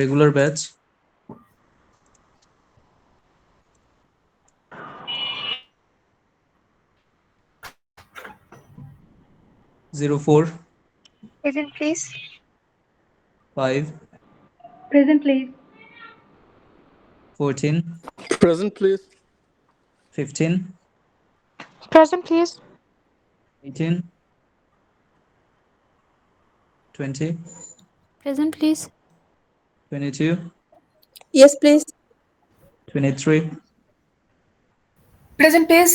regular batch 04 Present, please. 5 Present, please. 14 Present, please. 15 Present, please. 18 20 Present, please. 22 Yes, please. 23 Present, please.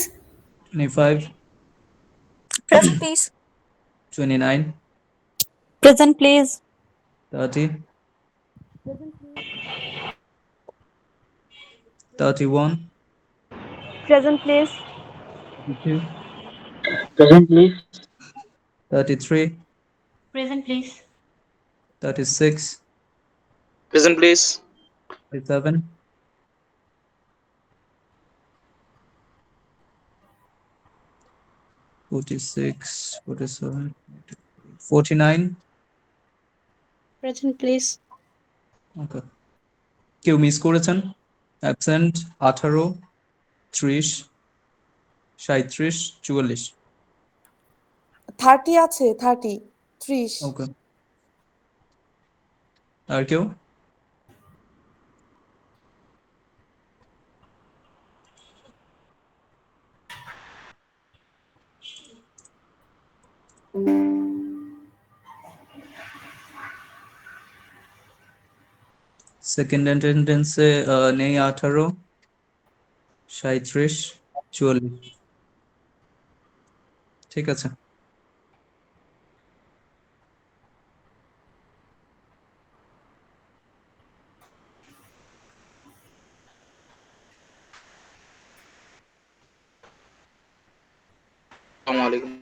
25 Present, please. 29 Present, please. 30 31 Present, please. 32 Present, please. 33 Present, please. 36 Present, please. 37 46 47 49 Present, please. ওকে। কেউ miss করেছেন? Absent 18 30 37 44। 30 আছে, 30, 30. ওকে, আর কেউ? Second অ্যাটেন্ডেন্সে নেই 18, 37, 44। ঠিক আছে। আসসালামু আলাইকুম।